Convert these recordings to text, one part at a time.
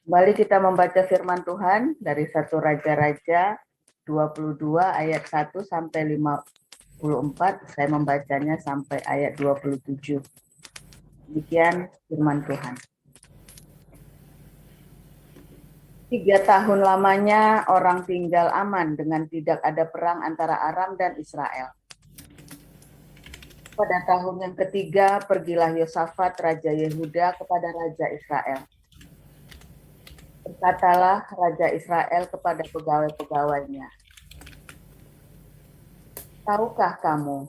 Kembali kita membaca firman Tuhan dari 1 Raja-Raja 22 ayat 1 sampai 54. Saya membacanya sampai ayat 27. Demikian firman Tuhan. 3 tahun lamanya orang tinggal aman dengan tidak ada perang antara Aram dan Israel. Pada tahun yang ketiga, pergilah Yosafat, Raja Yehuda, kepada Raja Israel. Berkatalah Raja Israel kepada pegawai-pegawainya, tahukah kamu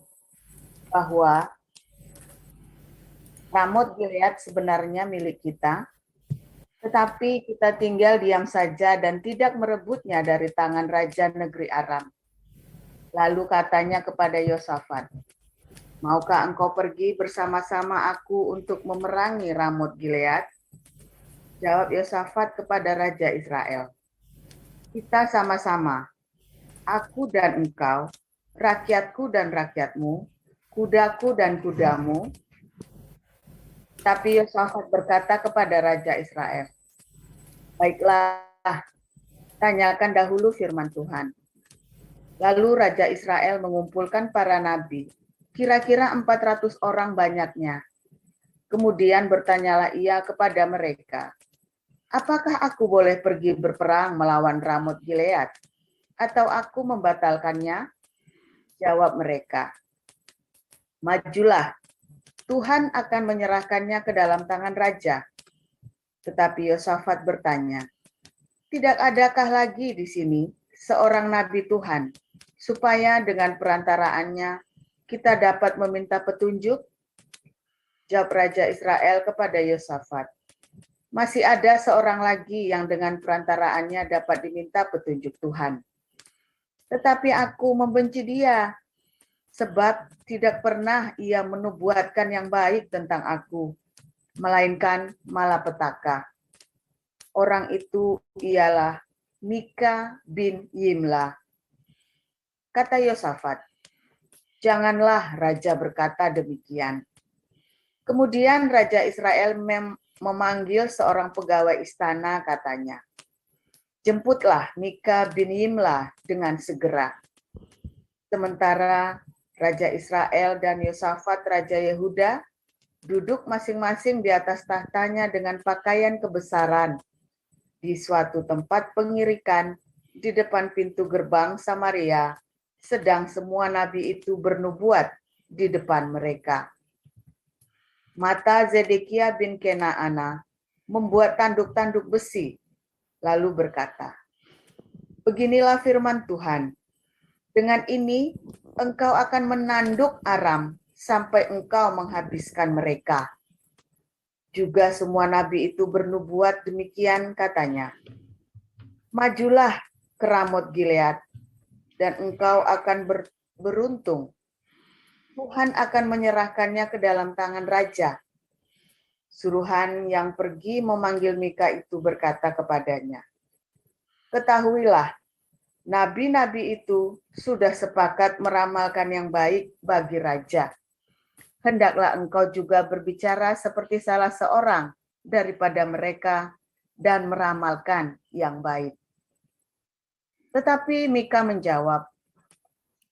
bahwa Ramot Gilead sebenarnya milik kita, tetapi kita tinggal diam saja dan tidak merebutnya dari tangan Raja negeri Aram. Lalu katanya kepada Yosafat, maukah engkau pergi bersama-sama aku untuk memerangi Ramot Gilead? Jawab Yosafat kepada Raja Israel, kita sama-sama, aku dan engkau, rakyatku dan rakyatmu, kudaku dan kudamu. Tapi Yosafat berkata kepada Raja Israel, baiklah, tanyakan dahulu firman Tuhan. Lalu Raja Israel mengumpulkan para nabi, kira-kira 400 orang banyaknya. Kemudian bertanyalah ia kepada mereka, apakah aku boleh pergi berperang melawan Ramot Gilead? Atau aku membatalkannya? Jawab mereka, majulah, Tuhan akan menyerahkannya ke dalam tangan raja. Tetapi Yosafat bertanya, tidak adakah lagi di sini seorang nabi Tuhan, supaya dengan perantaraannya kita dapat meminta petunjuk? Jawab Raja Israel kepada Yosafat, masih ada seorang lagi yang dengan perantaraannya dapat diminta petunjuk Tuhan. Tetapi aku membenci dia, sebab tidak pernah ia menubuatkan yang baik tentang aku, melainkan malapetaka. Orang itu ialah Mika bin Yimla. Kata Yosafat, janganlah raja berkata demikian. Kemudian Raja Israel memanggil seorang pegawai istana, katanya, jemputlah Mika bin Yimla dengan segera. Sementara Raja Israel dan Yosafat Raja Yehuda duduk masing-masing di atas tahtanya dengan pakaian kebesaran di suatu tempat pengirikan di depan pintu gerbang Samaria, sedang semua nabi itu bernubuat di depan mereka. Mata Zedekia bin Kenaana membuat tanduk-tanduk besi, lalu berkata, beginilah firman Tuhan, dengan ini engkau akan menanduk Aram sampai engkau menghabiskan mereka. Juga semua nabi itu bernubuat demikian, katanya, majulah ke Ramot Gilead, dan engkau akan beruntung. Tuhan akan menyerahkannya ke dalam tangan raja. Suruhan yang pergi memanggil Mika itu berkata kepadanya, ketahuilah, nabi-nabi itu sudah sepakat meramalkan yang baik bagi raja. Hendaklah engkau juga berbicara seperti salah seorang daripada mereka dan meramalkan yang baik. Tetapi Mika menjawab,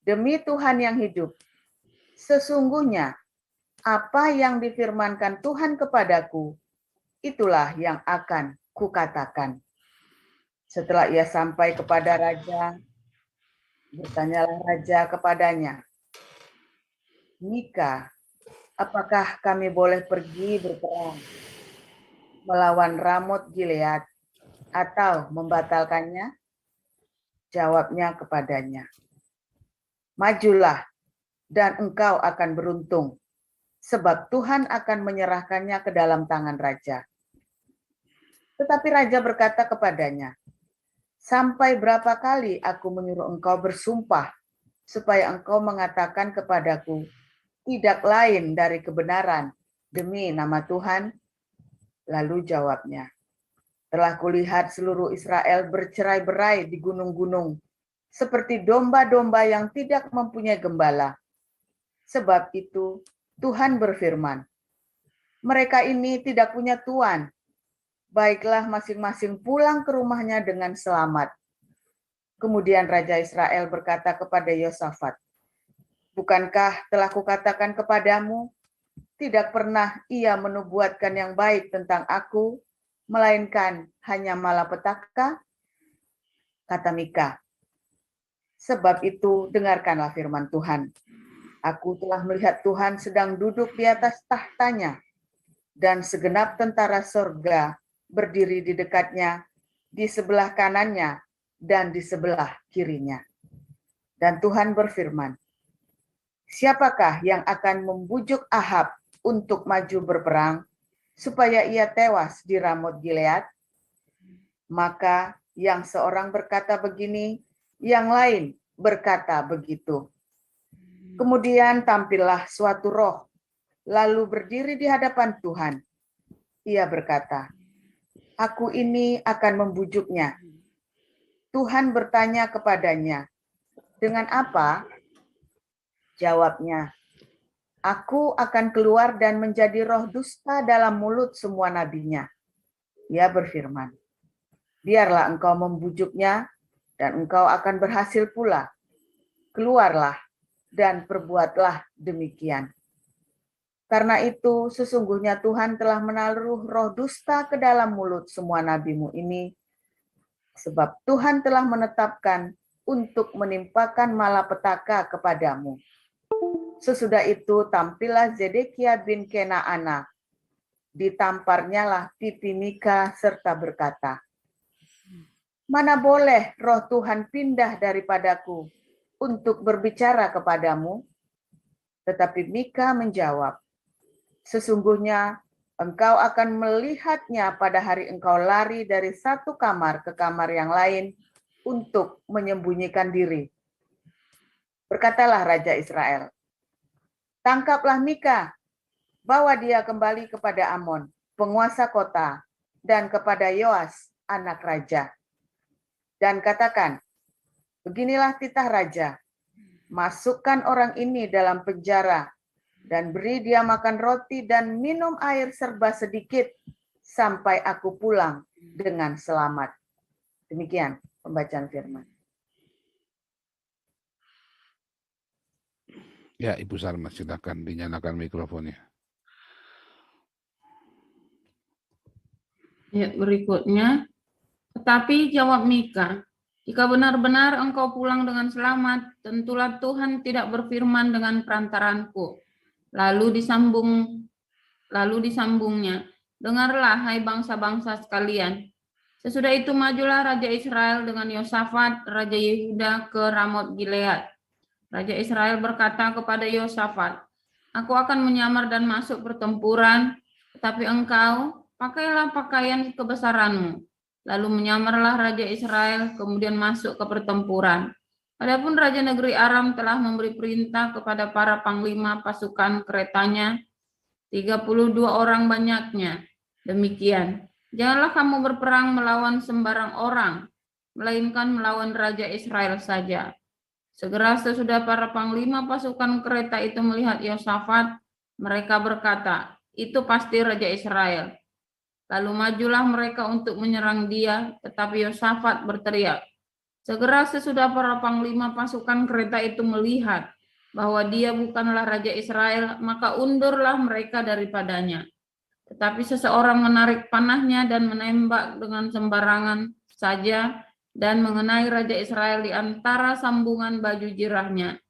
demi Tuhan yang hidup, sesungguhnya apa yang difirmankan Tuhan kepadaku, itulah yang akan kukatakan. Setelah ia sampai kepada raja, bertanyalah raja kepadanya, Mika, apakah kami boleh pergi berperang melawan Ramot Gilead atau membatalkannya? Jawabnya kepadanya, majulah dan engkau akan beruntung, sebab Tuhan akan menyerahkannya ke dalam tangan raja. Tetapi raja berkata kepadanya, sampai berapa kali aku menyuruh engkau bersumpah, supaya engkau mengatakan kepadaku, tidak lain dari kebenaran, demi nama Tuhan? Lalu jawabnya, telah kulihat seluruh Israel bercerai-berai di gunung-gunung, seperti domba-domba yang tidak mempunyai gembala. Sebab itu Tuhan berfirman, mereka ini tidak punya tuan, baiklah masing-masing pulang ke rumahnya dengan selamat. Kemudian Raja Israel berkata kepada Yosafat, bukankah telah kukatakan kepadamu, tidak pernah ia menubuatkan yang baik tentang aku, melainkan hanya malapetaka? Kata Mika, sebab itu dengarkanlah firman Tuhan. Aku telah melihat Tuhan sedang duduk di atas tahtanya, dan segenap tentara surga berdiri di dekatnya, di sebelah kanannya, dan di sebelah kirinya. Dan Tuhan berfirman, siapakah yang akan membujuk Ahab untuk maju berperang, supaya ia tewas di Ramot Gilead? Maka yang seorang berkata begini, yang lain berkata begitu. Kemudian tampillah suatu roh, lalu berdiri di hadapan Tuhan. Ia berkata, aku ini akan membujuknya. Tuhan bertanya kepadanya, dengan apa? Jawabnya, aku akan keluar dan menjadi roh dusta dalam mulut semua nabinya. Ia berfirman, biarlah engkau membujuknya, dan engkau akan berhasil pula. Keluarlah dan perbuatlah demikian. Karena itu sesungguhnya Tuhan telah menaruh roh dusta ke dalam mulut semua nabimu ini, sebab Tuhan telah menetapkan untuk menimpakan malapetaka kepadamu. Sesudah itu tampillah Zedekia bin Kenaana, ditamparnyalah pipi Mika serta berkata, mana boleh roh Tuhan pindah daripadaku untuk berbicara kepadamu? Tetapi Mika menjawab, sesungguhnya engkau akan melihatnya pada hari engkau lari dari satu kamar ke kamar yang lain untuk menyembunyikan diri. Berkatalah Raja Israel, tangkaplah Mika, bawa dia kembali kepada Amon, penguasa kota, dan kepada Yoas, anak raja. Dan katakan, beginilah titah raja, masukkan orang ini dalam penjara, dan beri dia makan roti dan minum air serba sedikit, sampai aku pulang dengan selamat. Demikian pembacaan firman. Ya, Ibu Salma, silakan dinyalakan mikrofonnya. Ayat berikutnya, tetapi jawab Mika, jika benar-benar engkau pulang dengan selamat, tentulah Tuhan tidak berfirman dengan perantaranku. Lalu disambungnya, dengarlah hai bangsa-bangsa sekalian. Sesudah itu majulah Raja Israel dengan Yosafat, Raja Yehuda ke Ramot Gilead. Raja Israel berkata kepada Yosafat, aku akan menyamar dan masuk pertempuran, tetapi engkau pakailah pakaian kebesaranmu. Lalu menyamarlah Raja Israel, kemudian masuk ke pertempuran. Adapun Raja negeri Aram telah memberi perintah kepada para panglima pasukan keretanya, 32 orang banyaknya. Demikian, janganlah kamu berperang melawan sembarang orang, melainkan melawan Raja Israel saja. Segera sesudah para panglima pasukan kereta itu melihat Yosafat, mereka berkata, itu pasti Raja Israel. Lalu majulah mereka untuk menyerang dia, tetapi Yosafat berteriak. Segera sesudah para panglima pasukan kereta itu melihat bahwa dia bukanlah Raja Israel, maka undurlah mereka daripadanya. Tetapi seseorang menarik panahnya dan menembak dengan sembarangan saja dan mengenai Raja Israel di antara sambungan baju jirahnya.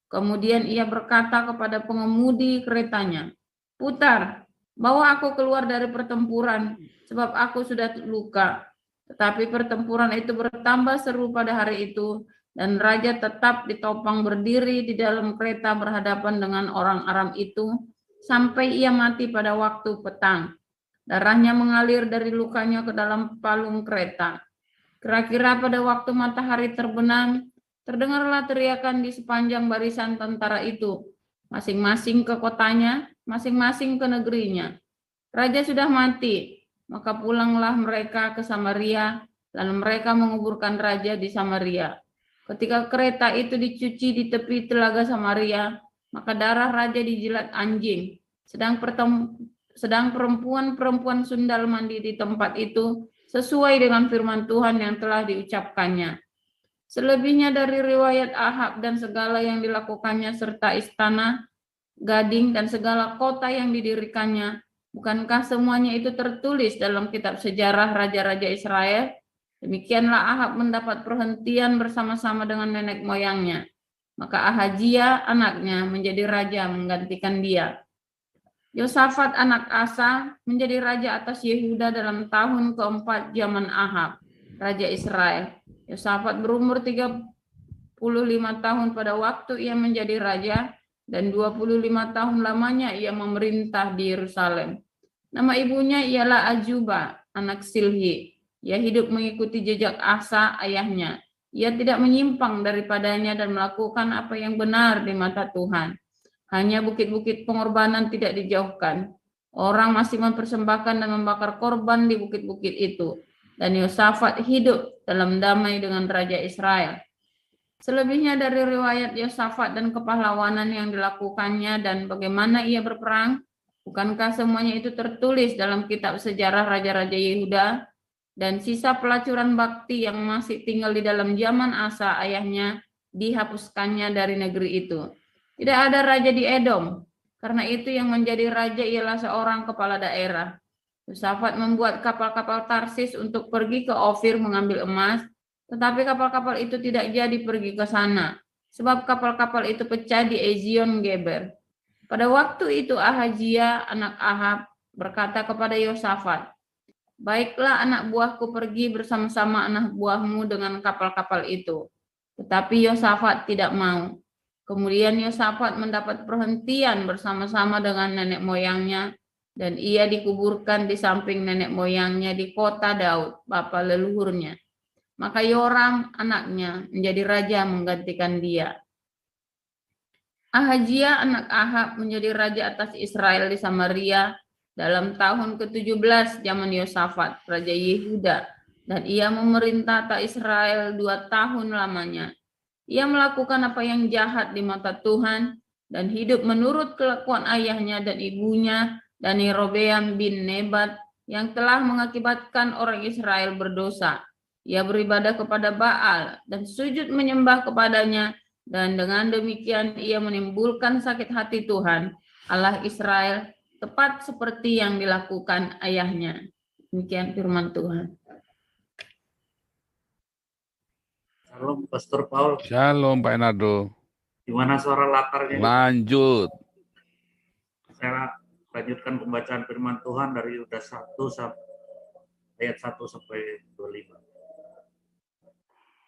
Kemudian ia berkata kepada pengemudi keretanya, putar, bawa aku keluar dari pertempuran, sebab aku sudah luka. Tetapi pertempuran itu bertambah seru pada hari itu, dan raja tetap ditopang berdiri di dalam kereta berhadapan dengan orang Aram itu, sampai ia mati pada waktu petang. Darahnya mengalir dari lukanya ke dalam palung kereta. Kira-kira pada waktu matahari terbenam, terdengarlah teriakan di sepanjang barisan tentara itu, masing-masing ke kotanya, masing-masing ke negerinya. Raja sudah mati, maka pulanglah mereka ke Samaria, lalu mereka menguburkan raja di Samaria. Ketika kereta itu dicuci di tepi telaga Samaria, maka darah raja dijilat anjing. sedang perempuan-perempuan sundal mandi di tempat itu sesuai dengan firman Tuhan yang telah diucapkannya. Selebihnya dari riwayat Ahab dan segala yang dilakukannya serta istana, gading dan segala kota yang didirikannya, bukankah semuanya itu tertulis dalam kitab sejarah raja-raja Israel? Demikianlah Ahab mendapat perhentian bersama-sama dengan nenek moyangnya. Maka Ahazia anaknya menjadi raja menggantikan dia. Yosafat anak Asa menjadi raja atas Yehuda dalam tahun keempat zaman Ahab, raja Israel. Yosafat berumur 35 tahun pada waktu ia menjadi raja, dan 25 tahun lamanya ia memerintah di Yerusalem. Nama ibunya ialah Ajuba, anak Silhi. Ia hidup mengikuti jejak Asa ayahnya. Ia tidak menyimpang daripadanya dan melakukan apa yang benar di mata Tuhan. Hanya bukit-bukit pengorbanan tidak dijauhkan. Orang masih mempersembahkan dan membakar korban di bukit-bukit itu. Dan Yosafat hidup dalam damai dengan Raja Israel. Selebihnya dari riwayat Yosafat dan kepahlawanan yang dilakukannya dan bagaimana ia berperang, bukankah semuanya itu tertulis dalam kitab sejarah Raja-Raja Yehuda? Dan sisa pelacuran bakti yang masih tinggal di dalam zaman Asa ayahnya dihapuskannya dari negeri itu. Tidak ada raja di Edom, karena itu yang menjadi raja ialah seorang kepala daerah. Yosafat membuat kapal-kapal Tarsis untuk pergi ke Ofir mengambil emas, tetapi kapal-kapal itu tidak jadi pergi ke sana, sebab kapal-kapal itu pecah di Ezion Geber. Pada waktu itu Ahazia anak Ahab berkata kepada Yosafat, "Baiklah anak buahku pergi bersama-sama anak buahmu dengan kapal-kapal itu." Tetapi Yosafat tidak mau. Kemudian Yosafat mendapat perhentian bersama-sama dengan nenek moyangnya, dan ia dikuburkan di samping nenek moyangnya di kota Daud, bapa leluhurnya. Maka Yoram anaknya menjadi raja menggantikan dia. Ahazia anak Ahab menjadi raja atas Israel di Samaria dalam tahun ke-17 zaman Yosafat, raja Yehuda, dan ia memerintah atas Israel 2 tahun lamanya. Ia melakukan apa yang jahat di mata Tuhan dan hidup menurut kelakuan ayahnya dan ibunya, dan Yerobeam bin Nebat, yang telah mengakibatkan orang Israel berdosa. Ia beribadah kepada Baal dan sujud menyembah kepadanya, dan dengan demikian ia menimbulkan sakit hati Tuhan, Allah Israel, tepat seperti yang dilakukan ayahnya. Demikian firman Tuhan. Shalom, Pastor Paul. Shalom Pak Enardo. Gimana suara latarnya? Lanjut. Saya lanjutkan pembacaan firman Tuhan dari Yudas 1 ayat 1 sampai 25.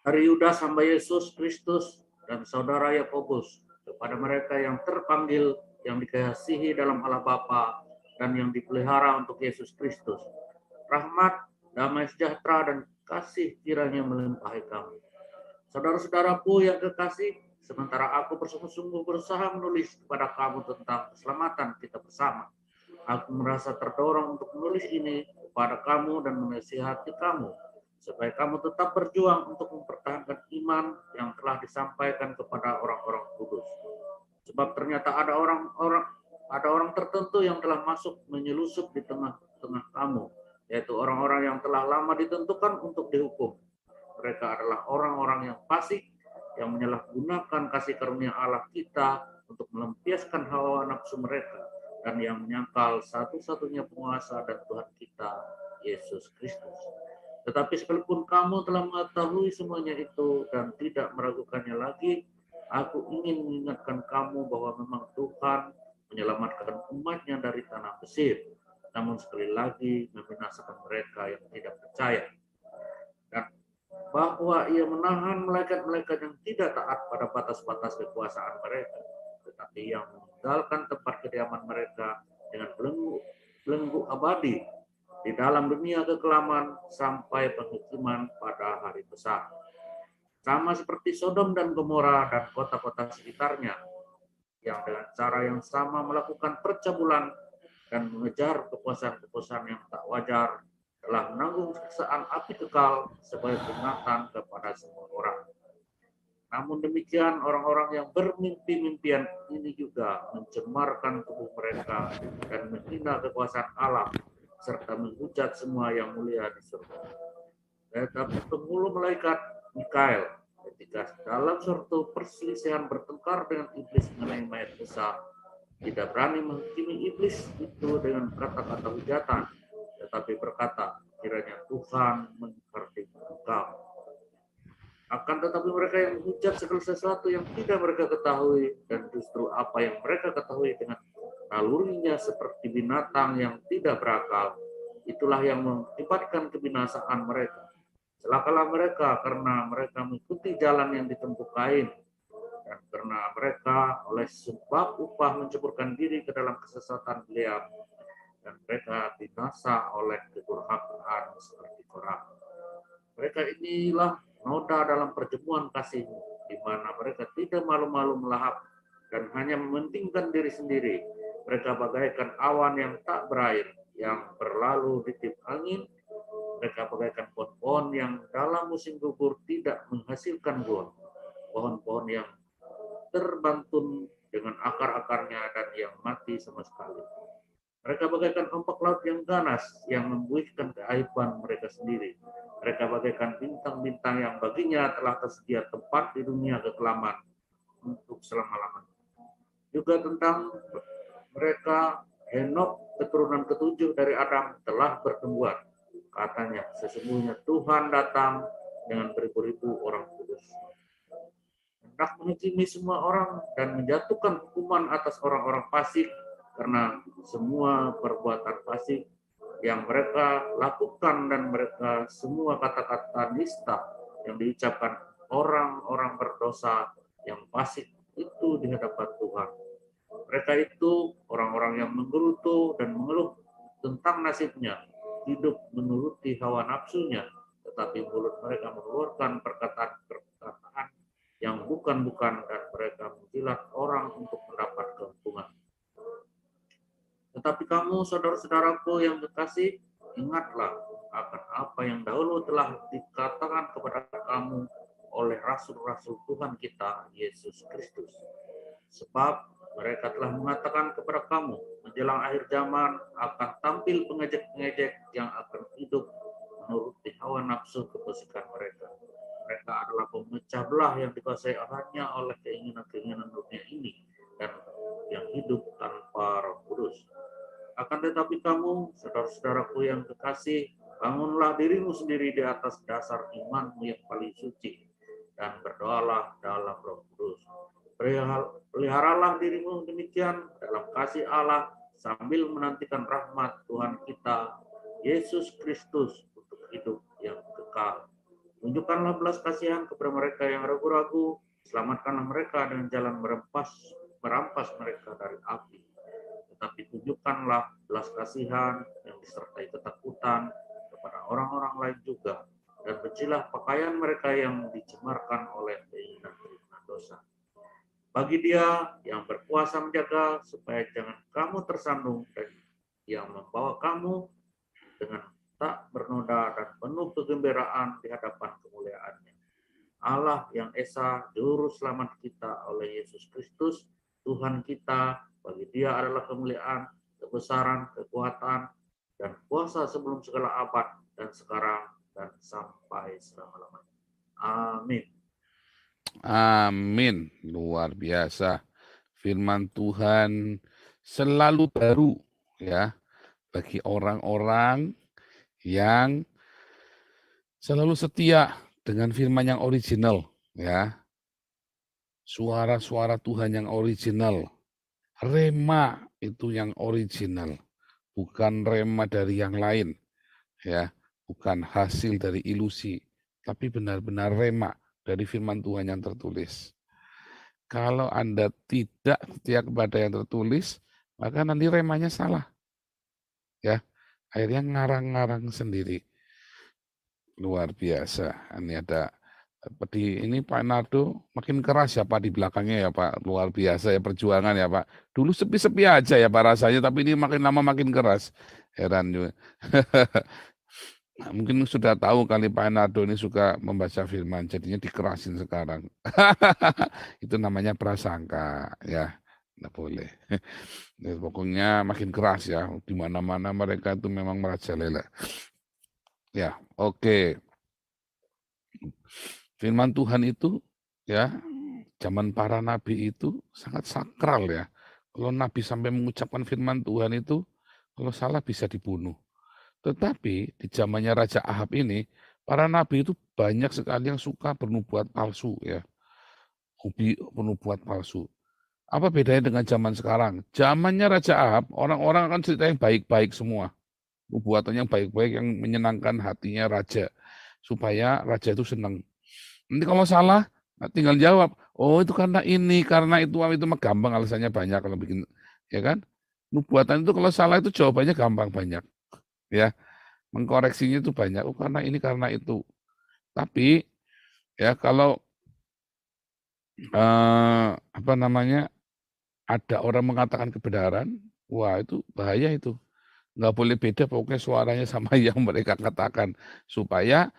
Dari Yudas hamba Yesus Kristus dan saudara Yakobus, kepada mereka yang terpanggil, yang dikasihi dalam Allah Bapa dan yang dipelihara untuk Yesus Kristus. Rahmat, damai sejahtera dan kasih kiranya melimpahi kamu. Saudara-saudaraku yang kekasih, sementara aku bersungguh-sungguh berusaha menulis kepada kamu tentang keselamatan kita bersama, aku merasa terdorong untuk menulis ini kepada kamu dan menasihati kamu, supaya kamu tetap berjuang untuk mempertahankan iman yang telah disampaikan kepada orang-orang kudus. Sebab ternyata ada orang tertentu yang telah masuk menyelusup di tengah-tengah kamu, yaitu orang-orang yang telah lama ditentukan untuk dihukum. Mereka adalah orang-orang yang fasik, yang menyalahgunakan kasih karunia Allah kita untuk melampiaskan hawa nafsu mereka, dan yang menyangkal satu-satunya penguasa dan Tuhan kita, Yesus Kristus. Tetapi sekalipun kamu telah mengetahui semuanya itu dan tidak meragukannya lagi, aku ingin mengingatkan kamu bahwa memang Tuhan menyelamatkan umatnya dari tanah Mesir, namun sekali lagi membinasakan mereka yang tidak percaya. Dan bahwa ia menahan malaikat-malaikat yang tidak taat pada batas-batas kekuasaan mereka, tetapi yang meninggalkan tempat kediaman mereka dengan belenggu abadi di dalam dunia kekelaman sampai penghukuman pada hari besar. Sama seperti Sodom dan Gomora dan kota-kota sekitarnya, yang dengan cara yang sama melakukan percabulan dan mengejar kepuasan-kepuasan yang tak wajar, telah menanggung siksaan api kekal sebagai peringatan kepada semua orang. Namun demikian, orang-orang yang bermimpi-mimpian ini juga mencemarkan tubuh mereka dan menghina kekuasaan Allah, serta menghujat semua yang mulia di surga. Tetapi penghulu malaikat Mikael, ketika dalam suatu perselisihan bertengkar dengan iblis mengenai mayat besar, tidak berani menghakimi iblis itu dengan kata-kata hujatan, tetapi berkata, kiranya Tuhan menghardik engkau. Akan tetapi mereka yang menghujat segala sesuatu yang tidak mereka ketahui, dan justru apa yang mereka ketahui dengan nalurinya seperti binatang yang tidak berakal, itulah yang mengakibatkan kebinasaan mereka. Celakalah mereka karena mereka mengikuti jalan yang ditempuh Kain, dan karena mereka oleh sebab upah menceburkan diri ke dalam kesesatan beliau, dan mereka binasa oleh kedurhakaan seperti Korah. Mereka inilah noda dalam perjamuan kasihmu, di mana mereka tidak malu-malu melahap dan hanya mementingkan diri sendiri. Mereka bagaikan awan yang tak berair, yang berlalu di tiup angin. Mereka bagaikan pohon-pohon yang dalam musim gugur tidak menghasilkan buah. Pohon-pohon yang terbantun dengan akar-akarnya dan yang mati sama sekali. Mereka bagaikan ombak laut yang ganas, yang membuihkan keaiban mereka sendiri. Mereka bagaikan bintang-bintang yang baginya telah tersedia tempat di dunia kekelaman untuk selama-lamanya. Juga tentang mereka, Henok, keturunan ketujuh dari Adam, telah bertumbuhan. Katanya, sesungguhnya Tuhan datang dengan beribu-ribu orang kudus, hendak menghakimi semua orang dan menjatuhkan hukuman atas orang-orang fasik, karena semua perbuatan fasik yang mereka lakukan dan mereka semua kata-kata nista yang diucapkan orang-orang berdosa yang fasik itu di hadapan Tuhan. Mereka itu orang-orang yang menggerutu dan mengeluh tentang nasibnya, hidup menuruti hawa nafsunya, tetapi mulut mereka mengeluarkan perkataan-perkataan yang bukan-bukan, dan mereka menjilat orang untuk mendapat keuntungan. Tetapi kamu, saudara-saudaraku yang kekasih, ingatlah akan apa yang dahulu telah dikatakan kepada kamu oleh rasul-rasul Tuhan kita, Yesus Kristus. Sebab mereka telah mengatakan kepada kamu, menjelang akhir zaman akan tampil pengejek-pengejek yang akan hidup menuruti hawa nafsu kepusikan mereka. Mereka adalah pemecah belah yang dikuasai hanya oleh keinginan-keinginan dunia ini, dan yang hidup tanpa Roh Kudus. Akan tetapi kamu, saudara-saudaraku yang kekasih, bangunlah dirimu sendiri di atas dasar imanmu yang paling suci, dan berdoalah dalam Roh Kudus. Peliharalah dirimu demikian dalam kasih Allah, sambil menantikan rahmat Tuhan kita, Yesus Kristus, untuk hidup yang kekal. Tunjukkanlah belas kasihan kepada mereka yang ragu-ragu, selamatkanlah mereka dengan jalan merampas mereka dari api. Tetapi tunjukkanlah belas kasihan yang disertai ketakutan kepada orang-orang lain juga, dan bencilah pakaian mereka yang dicemarkan oleh keinginan-keinginan dosa. Bagi Dia yang berkuasa menjaga supaya jangan kamu tersandung, dan yang membawa kamu dengan tak bernoda dan penuh kegembiraan di hadapan kemuliaan-Nya. Allah yang Esa, Juru Selamat kita oleh Yesus Kristus, Tuhan kita, bagi Dia adalah kemuliaan, kebesaran, kekuatan, dan kuasa sebelum segala abad, dan sekarang, dan sampai selama-lamanya. Amin. Amin. Luar biasa. Firman Tuhan selalu baru ya bagi orang-orang yang selalu setia dengan firman yang original ya. Suara-suara Tuhan yang original. Rema itu yang original, bukan rema dari yang lain ya, bukan hasil dari ilusi, tapi benar-benar rema dari firman Tuhan yang tertulis. Kalau Anda tidak setia kepada yang tertulis, maka nanti remanya salah. Ya, akhirnya ngarang-ngarang sendiri. Luar biasa. Ini ada ini Pak Nardo makin keras ya Pak di belakangnya ya Pak. Luar biasa ya perjuangan ya Pak. Dulu sepi-sepi aja ya Pak rasanya, tapi ini makin lama makin keras. Heran juga. Mungkin sudah tahu kali Pak Enardo ini suka membaca firman, jadinya dikerasin sekarang. Itu namanya prasangka, ya. Nggak boleh. Ya, pokoknya makin keras ya, di mana-mana mereka itu memang merajalela. Ya, oke. Firman Tuhan itu ya, zaman para nabi itu sangat sakral ya. Kalau nabi sampai mengucapkan firman Tuhan itu, kalau salah bisa dibunuh. Tetapi di zamannya Raja Ahab ini, para nabi itu banyak sekali yang suka bernubuat palsu ya. Hobi bernubuat palsu. Apa bedanya dengan zaman sekarang? Zamannya Raja Ahab, orang-orang akan cerita yang baik-baik semua. Nubuatan yang baik-baik yang menyenangkan hatinya raja. Supaya raja itu senang. Nanti kalau salah, tinggal jawab, oh itu karena ini, karena itu mah gampang, alasannya banyak kalau bikin, ya kan? Nubuatan itu kalau salah itu jawabannya gampang banyak. Ya, mengkoreksinya itu banyak, oh karena ini, karena itu. Tapi ya kalau apa namanya, ada orang mengatakan kebenaran, wah itu bahaya itu. Nggak boleh beda, pokoknya suaranya sama yang mereka katakan. Supaya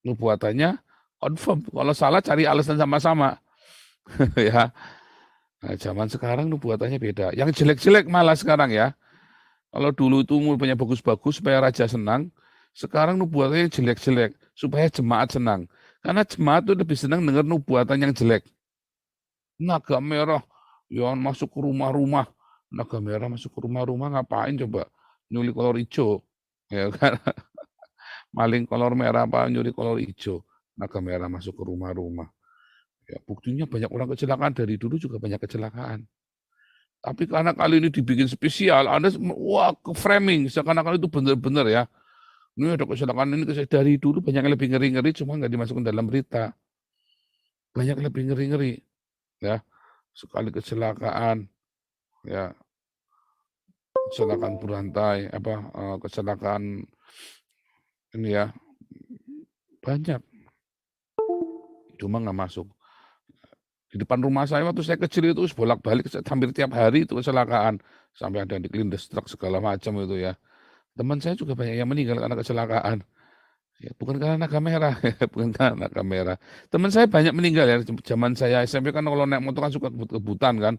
nubuatannya confirm. Kalau salah cari alasan sama-sama. Ya. Nah, zaman sekarang nubuatannya beda. Yang jelek-jelek malah sekarang ya. Kalau dulu itu umurnya bagus-bagus supaya raja senang, sekarang nubuatannya jelek-jelek supaya jemaat senang. Karena jemaat itu lebih senang dengar nubuatan yang jelek. Naga merah yang masuk ke rumah-rumah. Naga merah masuk ke rumah-rumah ngapain coba? Nyulik kolor hijau. Ya kan? Maling kolor merah apa nyuri kolor hijau. Naga merah masuk ke rumah-rumah. Ya, buktinya banyak orang kecelakaan, dari dulu juga banyak kecelakaan. Tapi karena kali ini dibikin spesial, Anda wah ke framing seakan-akan itu benar-benar ya. Ini ada kecelakaan ini, dari dulu banyak yang lebih ngeri-ngeri, cuma nggak dimasukkan dalam berita. Banyak lebih ngeri-ngeri ya. Sekali kecelakaan ya, kecelakaan berantai kecelakaan ini ya, banyak. Cuma nggak masuk. Di depan rumah saya waktu saya kecil itu bolak-balik hampir tiap hari itu kecelakaan. Sampai ada yang dilindas truk segala macam itu ya. Teman saya juga banyak yang meninggal karena kecelakaan. Ya, bukan karena naga merah, bukan karena naga merah. Teman saya banyak meninggal ya. Zaman saya SMP kan kalau naik motor kan suka kebut-kebutan kan.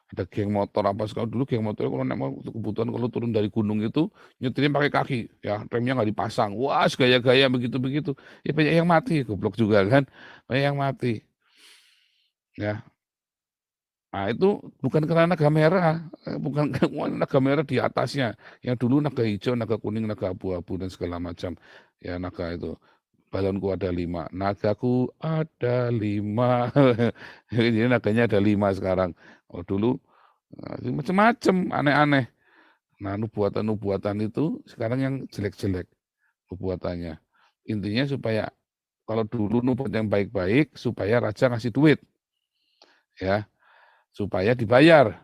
Ada geng motor apa sekali dulu, geng motor kalau naik motor kebutuhan, kalau turun dari gunung itu nyetirnya pakai kaki ya, remnya nggak dipasang, wah gaya-gaya begitu-begitu, ya banyak yang mati, goblok juga kan, banyak yang mati ya. Nah itu bukan karena naga merah, bukan naga merah di atasnya, yang dulu naga hijau, naga kuning, naga abu-abu dan segala macam ya. Naga itu, balonku ada 5, nagaku ada 5. Jadi naganya ada 5 sekarang. Oh dulu macam-macam aneh-aneh. Nah, nubuatan-nubuatan itu sekarang yang jelek-jelek nubuatannya. Intinya supaya kalau dulu nubuat yang baik-baik supaya raja ngasih duit. Ya, supaya dibayar.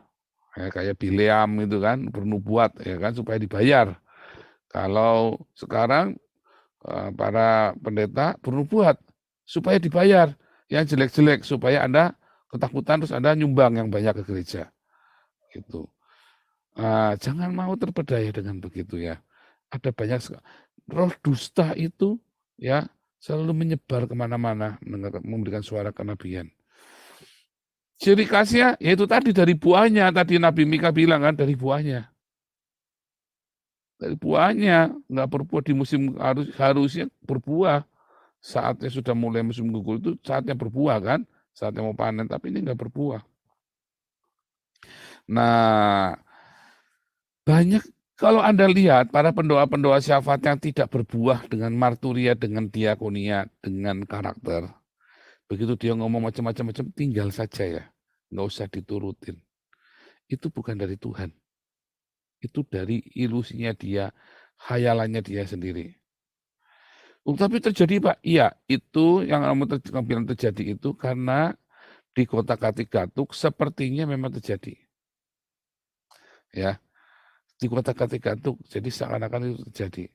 Ya, kayak Bileam itu kan bernubuat ya kan supaya dibayar. Kalau sekarang para pendeta bernubuat supaya dibayar. Yang jelek-jelek supaya Anda ketakutan terus Anda nyumbang yang banyak ke gereja. Gitu. Jangan mau terpedaya dengan begitu ya. Ada banyak roh dusta itu ya selalu menyebar kemana-mana memberikan suara kenabian. Ciri khasnya yaitu tadi dari buahnya, tadi Nabi Mika bilang kan dari buahnya. Dari buahnya, nggak berbuah di musim harusnya berbuah. Saatnya sudah mulai musim gugur itu saatnya berbuah kan, saatnya mau panen, tapi ini nggak berbuah. Nah, banyak kalau Anda lihat para pendoa-pendoa syafaat yang tidak berbuah dengan marturia, dengan diakonia, dengan karakter. Begitu dia ngomong macam-macam, tinggal saja ya. Nggak usah diturutin. Itu bukan dari Tuhan. Itu dari ilusinya dia, khayalannya dia sendiri. Tapi terjadi Pak, iya itu yang kamu bilang terjadi itu karena di kota Katigatuk sepertinya memang terjadi. Ya, di kota Katigatuk, jadi seakan-akan itu terjadi.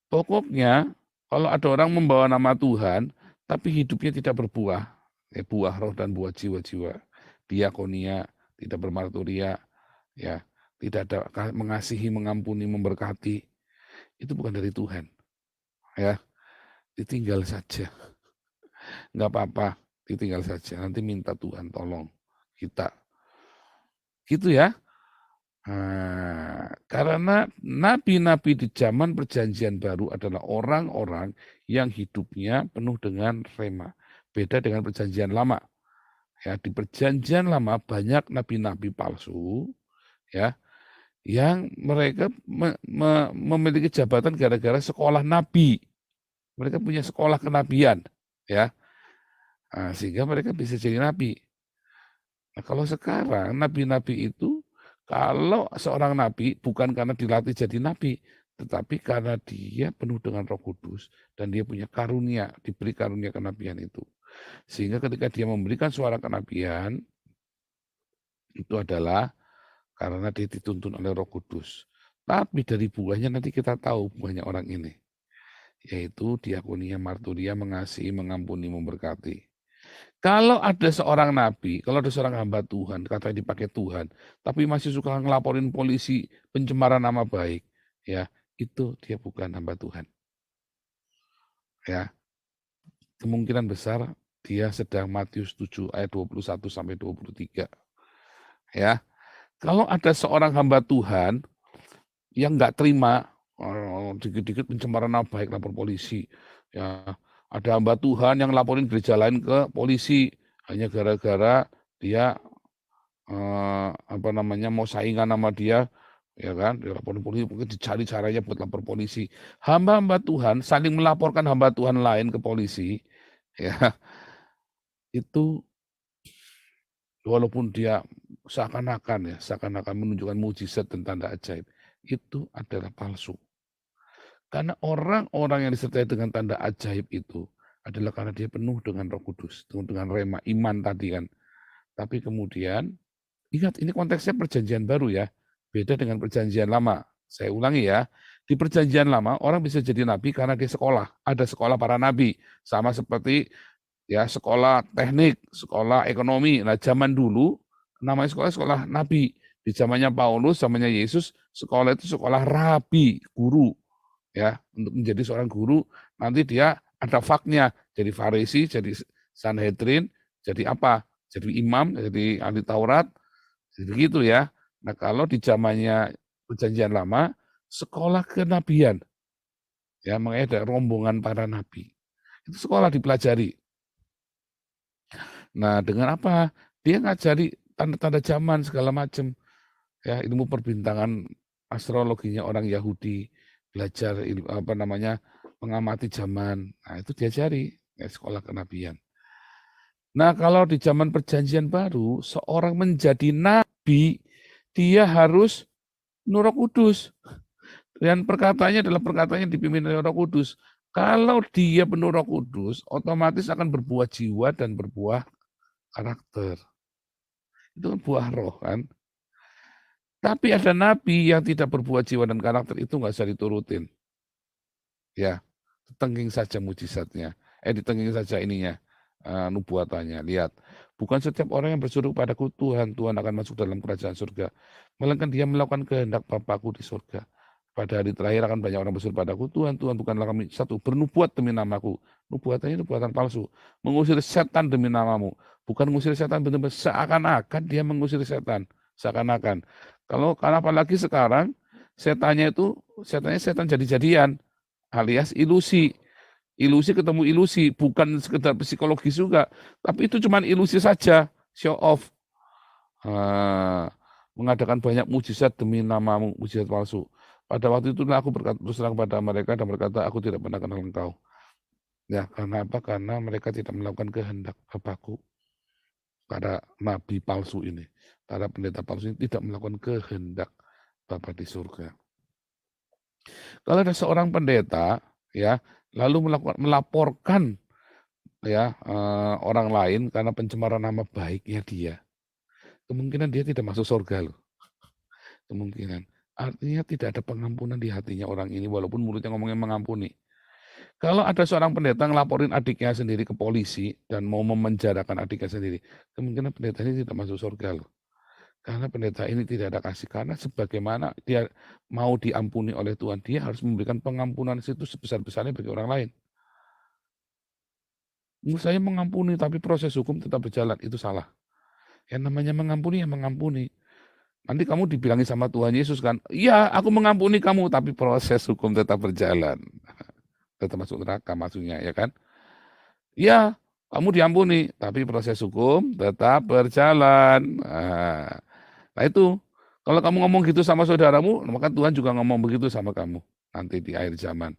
Pokoknya kalau ada orang membawa nama Tuhan, tapi hidupnya tidak berbuah, buah roh dan buah jiwa-jiwa, diakonia, tidak bermarturia, ya, tidak ada mengasihi, mengampuni, memberkati, itu bukan dari Tuhan. Ya, ditinggal saja. Nggak apa-apa, ditinggal saja. Nanti minta Tuhan tolong kita. Gitu ya. Nah, karena nabi-nabi di zaman perjanjian baru adalah orang-orang yang hidupnya penuh dengan rema. Beda dengan perjanjian lama. Ya, di perjanjian lama banyak nabi-nabi palsu, ya, yang mereka memiliki jabatan gara-gara sekolah nabi. Mereka punya sekolah kenabian, ya. Nah, sehingga mereka bisa jadi nabi. Nah, kalau sekarang nabi-nabi itu, kalau seorang nabi bukan karena dilatih jadi nabi, tetapi karena dia penuh dengan Roh Kudus dan dia punya karunia, diberi karunia kenabian itu. Sehingga ketika dia memberikan suara kenabian, itu adalah karena dia dituntun oleh Roh Kudus. Tapi dari buahnya nanti kita tahu buahnya orang ini, yaitu diakonia, marturia, mengasihi, mengampuni, memberkati. Kalau ada seorang nabi, kalau ada seorang hamba Tuhan, katanya dipakai Tuhan, tapi masih suka ngelaporin polisi pencemaran nama baik, ya, itu dia bukan hamba Tuhan. Ya, kemungkinan besar dia sedang Matius 7 ayat 21 sampai 23. Ya, kalau ada seorang hamba Tuhan yang nggak terima dikit-dikit pencemaran nama baik lapor polisi, ya, ada hamba Tuhan yang laporin gereja lain ke polisi hanya gara-gara dia mau saingan sama dia, ya kan, dilaporin polisi, mungkin dicari caranya buat lapor polisi. Hamba-hamba Tuhan saling melaporkan hamba Tuhan lain ke polisi, ya, itu walaupun dia seakan-akan menunjukkan mujizat dan tanda ajaib, itu adalah palsu. Karena orang-orang yang disertai dengan tanda ajaib itu adalah karena dia penuh dengan Roh Kudus, penuh dengan rema, iman tadi kan. Tapi kemudian, ingat ini konteksnya perjanjian baru ya, beda dengan perjanjian lama. Saya ulangi ya, di perjanjian lama orang bisa jadi nabi karena dia sekolah, ada sekolah para nabi, sama seperti ya sekolah teknik, sekolah ekonomi. Nah zaman dulu namanya sekolah nabi. Di zamannya Paulus, zamannya Yesus, sekolah itu sekolah rabi, guru. Ya, untuk menjadi seorang guru nanti dia ada faknya, jadi Farisi, jadi Sanhedrin, jadi apa? Jadi imam, jadi ahli Taurat, jadi gitu ya. Nah kalau di zamannya perjanjian lama, sekolah kenabian, ya makanya ada rombongan para nabi. Itu sekolah dipelajari. Nah dengan apa? Dia ngajari tanda-tanda zaman segala macam, ya ilmu perbintangan, astrologinya orang Yahudi, belajar mengamati zaman. Nah, itu diajari ya, sekolah kenabian. Nah, kalau di zaman perjanjian baru, seorang menjadi nabi, dia harus penuh Roh Kudus. Dan perkataannya adalah perkataan yang dipimpin oleh Roh Kudus. Kalau dia penuh Roh Kudus, otomatis akan berbuah jiwa dan berbuah karakter. Itu kan buah roh kan. Tapi ada nabi yang tidak berbuah jiwa dan karakter, itu nggak usah diturutin. Ya, ditengking saja mujizatnya. Ditengking saja ininya, nubuatannya. Lihat, bukan setiap orang yang berseru padaku Tuhan, Tuhan akan masuk dalam kerajaan surga. Melainkan dia melakukan kehendak Bapakku di surga. Pada hari terakhir akan banyak orang berseru padaku, Tuhan, Tuhan, bukanlah kami satu bernubuat demi namaku. Nubuatannya nubuatan palsu. Mengusir setan demi namamu. Bukan mengusir setan benar-benar seakan-akan dia mengusir setan. Seakan-akan. Karena apalagi sekarang setannya setan jadi-jadian alias ilusi. Ilusi ketemu ilusi, bukan sekedar psikologis juga, tapi itu cuma ilusi saja, show off. Mengadakan banyak mujizat demi namamu, mujizat palsu. Pada waktu itu aku berkata terus terang kepada mereka dan berkata, aku tidak pernah kenal engkau. Ya, karena apa? Karena mereka tidak melakukan kehendak Bapakku. Para nabi palsu ini, para pendeta palsu ini tidak melakukan kehendak Bapa di surga. Kalau ada seorang pendeta, ya, lalu melaporkan ya orang lain karena pencemaran nama baiknya dia, kemungkinan dia tidak masuk surga loh. Kemungkinan. Artinya tidak ada pengampunan di hatinya orang ini walaupun mulutnya ngomongnya mengampuni. Kalau ada seorang pendeta ngelaporin adiknya sendiri ke polisi dan mau memenjarakan adiknya sendiri, kemungkinan pendeta ini tidak masuk surga loh. Karena pendeta ini tidak ada kasih. Karena sebagaimana dia mau diampuni oleh Tuhan, dia harus memberikan pengampunan itu sebesar-besarnya bagi orang lain. Saya mengampuni tapi proses hukum tetap berjalan, itu salah. Yang namanya mengampuni ya mengampuni. Nanti kamu dibilangi sama Tuhan Yesus kan, iya aku mengampuni kamu tapi proses hukum tetap berjalan. Tetap masuk neraka maksudnya ya kan. Iya kamu diampuni tapi proses hukum tetap berjalan. Nah itu, kalau kamu ngomong gitu sama saudaramu, maka Tuhan juga ngomong begitu sama kamu nanti di akhir zaman.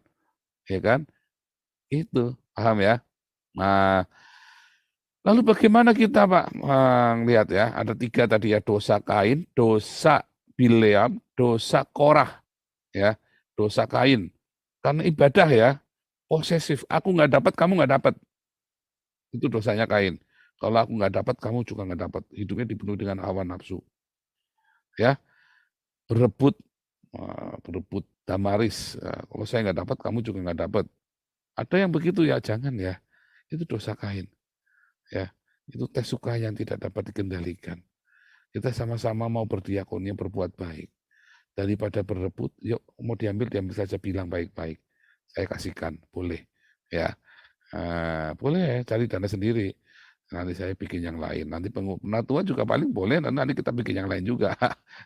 Ya kan? Itu, paham ya? Nah, lalu bagaimana kita Pak? Lihat ya, ada 3 tadi ya, dosa Kain, dosa Bileam, dosa Korah. Ya, dosa Kain. Karena ibadah ya, posesif. Aku nggak dapat, kamu nggak dapat. Itu dosanya Kain. Kalau aku nggak dapat, kamu juga nggak dapat. Hidupnya dipenuhi dengan hawa nafsu. Ya, berebut Damaris. Kalau saya nggak dapat, kamu juga nggak dapat. Ada yang begitu ya, jangan ya. Itu dosa Kain. Ya, itu tes suka yang tidak dapat dikendalikan. Kita sama-sama mau berdiakonia, berbuat baik. Daripada berebut, yuk mau diambil saja, bilang baik-baik. Saya kasihkan, boleh. Ya, boleh cari dana sendiri. Nanti saya bikin yang lain. Nanti penatua juga paling boleh, nanti kita bikin yang lain juga.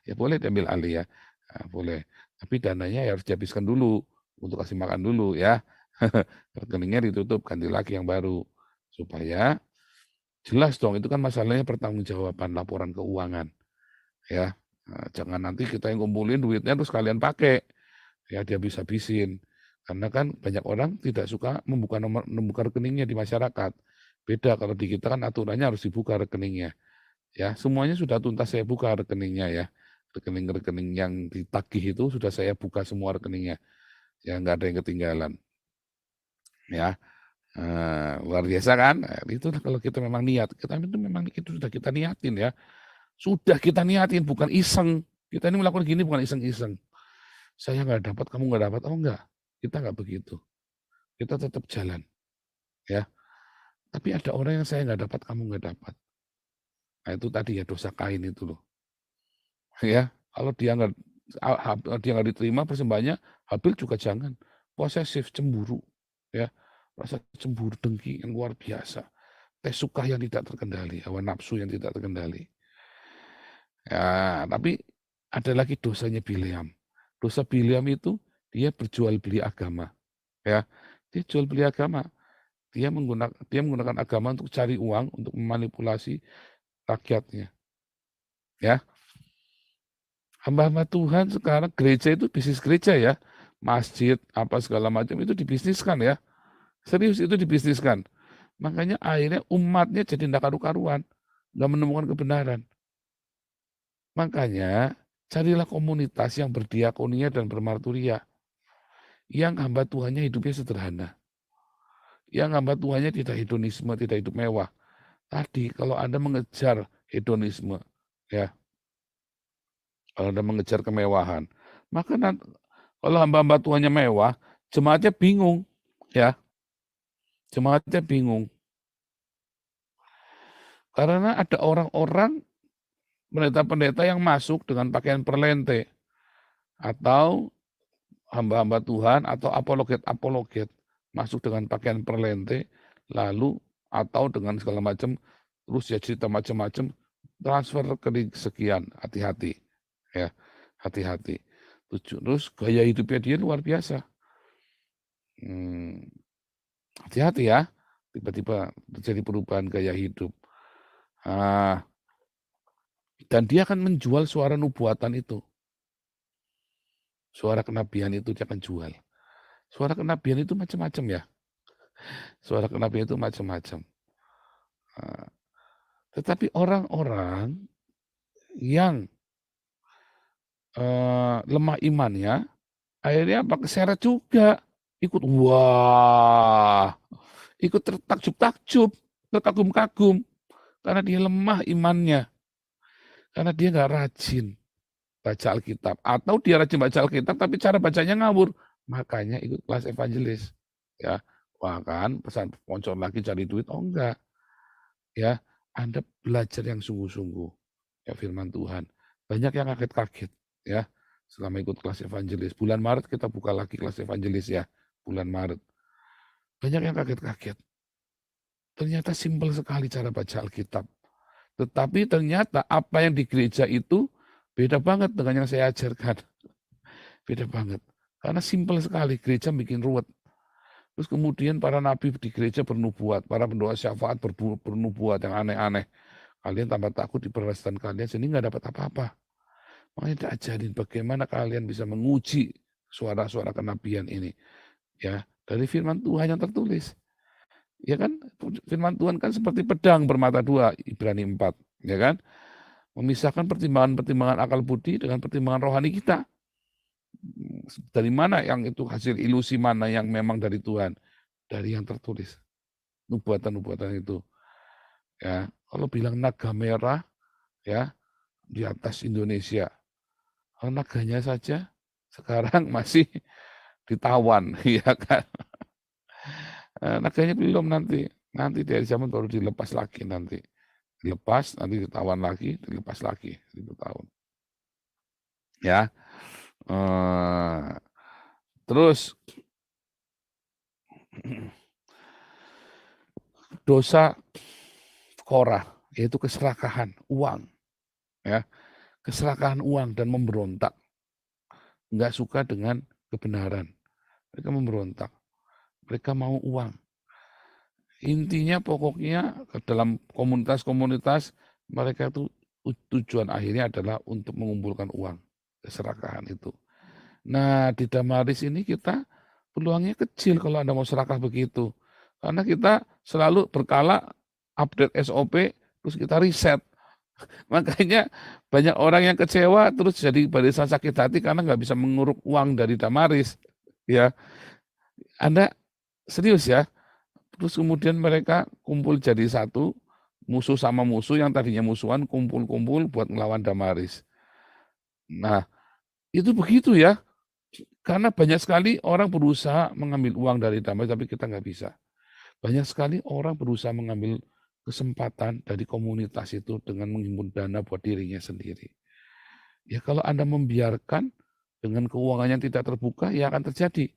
Ya boleh diambil alih ya, boleh. Tapi dananya ya harus dihabiskan dulu, untuk kasih makan dulu ya. Rekeningnya ditutup, ganti lagi yang baru. Supaya jelas dong, itu kan masalahnya pertanggungjawaban laporan keuangan. Ya, jangan nanti kita yang kumpulin duitnya terus kalian pakai. Ya dihabis-habisin. Karena kan banyak orang tidak suka membuka rekeningnya di masyarakat. Beda kalau di kita kan aturannya harus dibuka rekeningnya. Ya, semuanya sudah tuntas saya buka rekeningnya ya. Rekening-rekening yang ditagih itu sudah saya buka semua rekeningnya. Ya, nggak ada yang ketinggalan. Ya, luar biasa kan? Itu kalau kita memang niat. Kita itu memang itu sudah kita niatin ya. Sudah kita niatin, bukan iseng. Kita ini melakukan gini bukan iseng-iseng. Saya nggak dapat, kamu nggak dapat. Oh enggak, kita nggak begitu. Kita tetap jalan. Ya. Tapi ada orang yang saya nggak dapat, kamu nggak dapat. Nah itu tadi ya dosa Kain itu loh. Ya, kalau dia nggak diterima persembahannya, Habil juga jangan. Posesif, cemburu. Ya, rasa cemburu, dengki yang luar biasa. Tes suka yang tidak terkendali, hawa nafsu yang tidak terkendali. Ya, tapi ada lagi dosanya Bileam. Dosa Bileam itu dia berjual beli agama. Ya, dia jual beli agama. Dia menggunakan agama untuk cari uang, untuk memanipulasi rakyatnya. Ya, hamba-hamba Tuhan sekarang gereja itu bisnis gereja ya, masjid apa segala macam itu dibisniskan ya, serius itu dibisniskan. Makanya akhirnya umatnya jadi tidak karu-karuan, nggak menemukan kebenaran. Makanya carilah komunitas yang berdiakonia dan bermarturia, yang hamba Tuhannya hidupnya sederhana. Yang hamba Tuhannya tidak hedonisme, tidak hidup mewah. Tadi kalau Anda mengejar hedonisme, ya, kalau Anda mengejar kemewahan, maka kalau hamba-hamba Tuhannya mewah, jemaatnya bingung, ya, jemaatnya bingung. Karena ada orang-orang pendeta-pendeta yang masuk dengan pakaian perlente, atau hamba-hamba Tuhan atau apologet masuk dengan pakaian perlente, lalu atau dengan segala macam, terus ya cerita macam-macam, transfer rekening sekian, hati-hati ya, hati-hati. Terus gaya hidupnya dia luar biasa. Hati-hati ya, tiba-tiba terjadi perubahan gaya hidup. Dan dia akan menjual suara nubuatan itu. Suara kenabian itu dia akan jual. Suara kenabian itu macam-macam ya. Suara kenabian itu macam-macam. Tetapi orang-orang yang lemah imannya, akhirnya keseret juga. Ikut, wah, ikut tertakjub-takjub, terkagum-kagum. Karena dia lemah imannya. Karena dia nggak rajin baca Alkitab. Atau dia rajin baca Alkitab, tapi cara bacanya ngawur. Makanya ikut kelas evangelis. Ya, wah kan, pesan sponsor lagi cari duit. Oh enggak. Ya, Anda belajar yang sungguh-sungguh. ya firman Tuhan. Banyak yang kaget-kaget ya selama ikut kelas evangelis. Bulan Maret kita buka lagi kelas evangelis ya, bulan Maret. Banyak yang kaget-kaget. Ternyata simpel sekali cara baca Alkitab. Tetapi ternyata apa yang di gereja itu beda banget dengan yang saya ajarkan. Beda banget. Karena simpel sekali, gereja bikin ruwet. Terus kemudian para nabi di gereja bernubuat, para pendoa syafaat bernubuat yang aneh-aneh. Kalian tambah takut di perwasitan kalian, sini nggak dapat apa-apa. Makanya diajarin bagaimana kalian bisa menguji suara-suara kenabian ini. Ya, dari firman Tuhan yang tertulis. Ya kan, firman Tuhan kan seperti pedang bermata dua, Ibrani 4. Ya kan, memisahkan pertimbangan-pertimbangan akal budi dengan pertimbangan rohani kita. Dari mana yang itu hasil ilusi, mana yang memang dari Tuhan? Dari yang tertulis. Nubuatan-nubuatan itu. Ya, kalau bilang naga merah ya di atas Indonesia. Kalau naganya saja sekarang masih ditawan, ya kan? Naganya belum nanti dari zaman baru dilepas lagi nanti. Dilepas, nanti ditawan lagi, dilepas lagi 1000 tahun. Ya. Terus dosa Korah, yaitu keserakahan uang. Ya, keserakahan uang dan memberontak. Enggak suka dengan kebenaran. Mereka memberontak. Mereka mau uang. Intinya pokoknya dalam komunitas-komunitas mereka itu tujuan akhirnya adalah untuk mengumpulkan uang, keserakahan itu. Nah, di Damaris ini kita peluangnya kecil kalau Anda mau serakah begitu. Karena kita selalu berkala update SOP, terus kita riset. Makanya banyak orang yang kecewa terus jadi barisan sakit hati karena nggak bisa menguruk uang dari Damaris. Ya, Anda serius ya. Terus kemudian mereka kumpul jadi satu, musuh sama musuh yang tadinya musuhan kumpul-kumpul buat melawan Damaris. Nah, itu begitu ya. Karena banyak sekali orang berusaha mengambil uang dari Damaris, tapi kita nggak bisa. Banyak sekali orang berusaha mengambil kesempatan dari komunitas itu dengan menghimpun dana buat dirinya sendiri. Ya kalau Anda membiarkan dengan keuangan yang tidak terbuka, ya akan terjadi.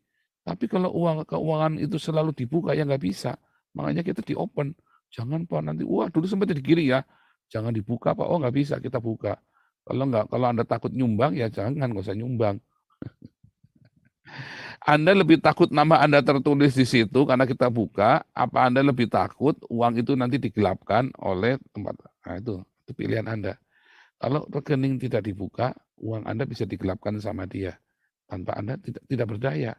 Tapi kalau keuangan itu selalu dibuka, ya nggak bisa. Makanya kita di open. Jangan Pak, nanti dulu sempat di kiri ya. Jangan dibuka Pak, nggak bisa, kita buka. Kalau Anda takut nyumbang, ya jangan, nggak usah nyumbang. Anda lebih takut nama Anda tertulis di situ karena kita buka, apa Anda lebih takut uang itu nanti digelapkan oleh tempat. Nah itu pilihan Anda. Kalau rekening tidak dibuka, uang Anda bisa digelapkan sama dia. Tanpa Anda tidak berdaya.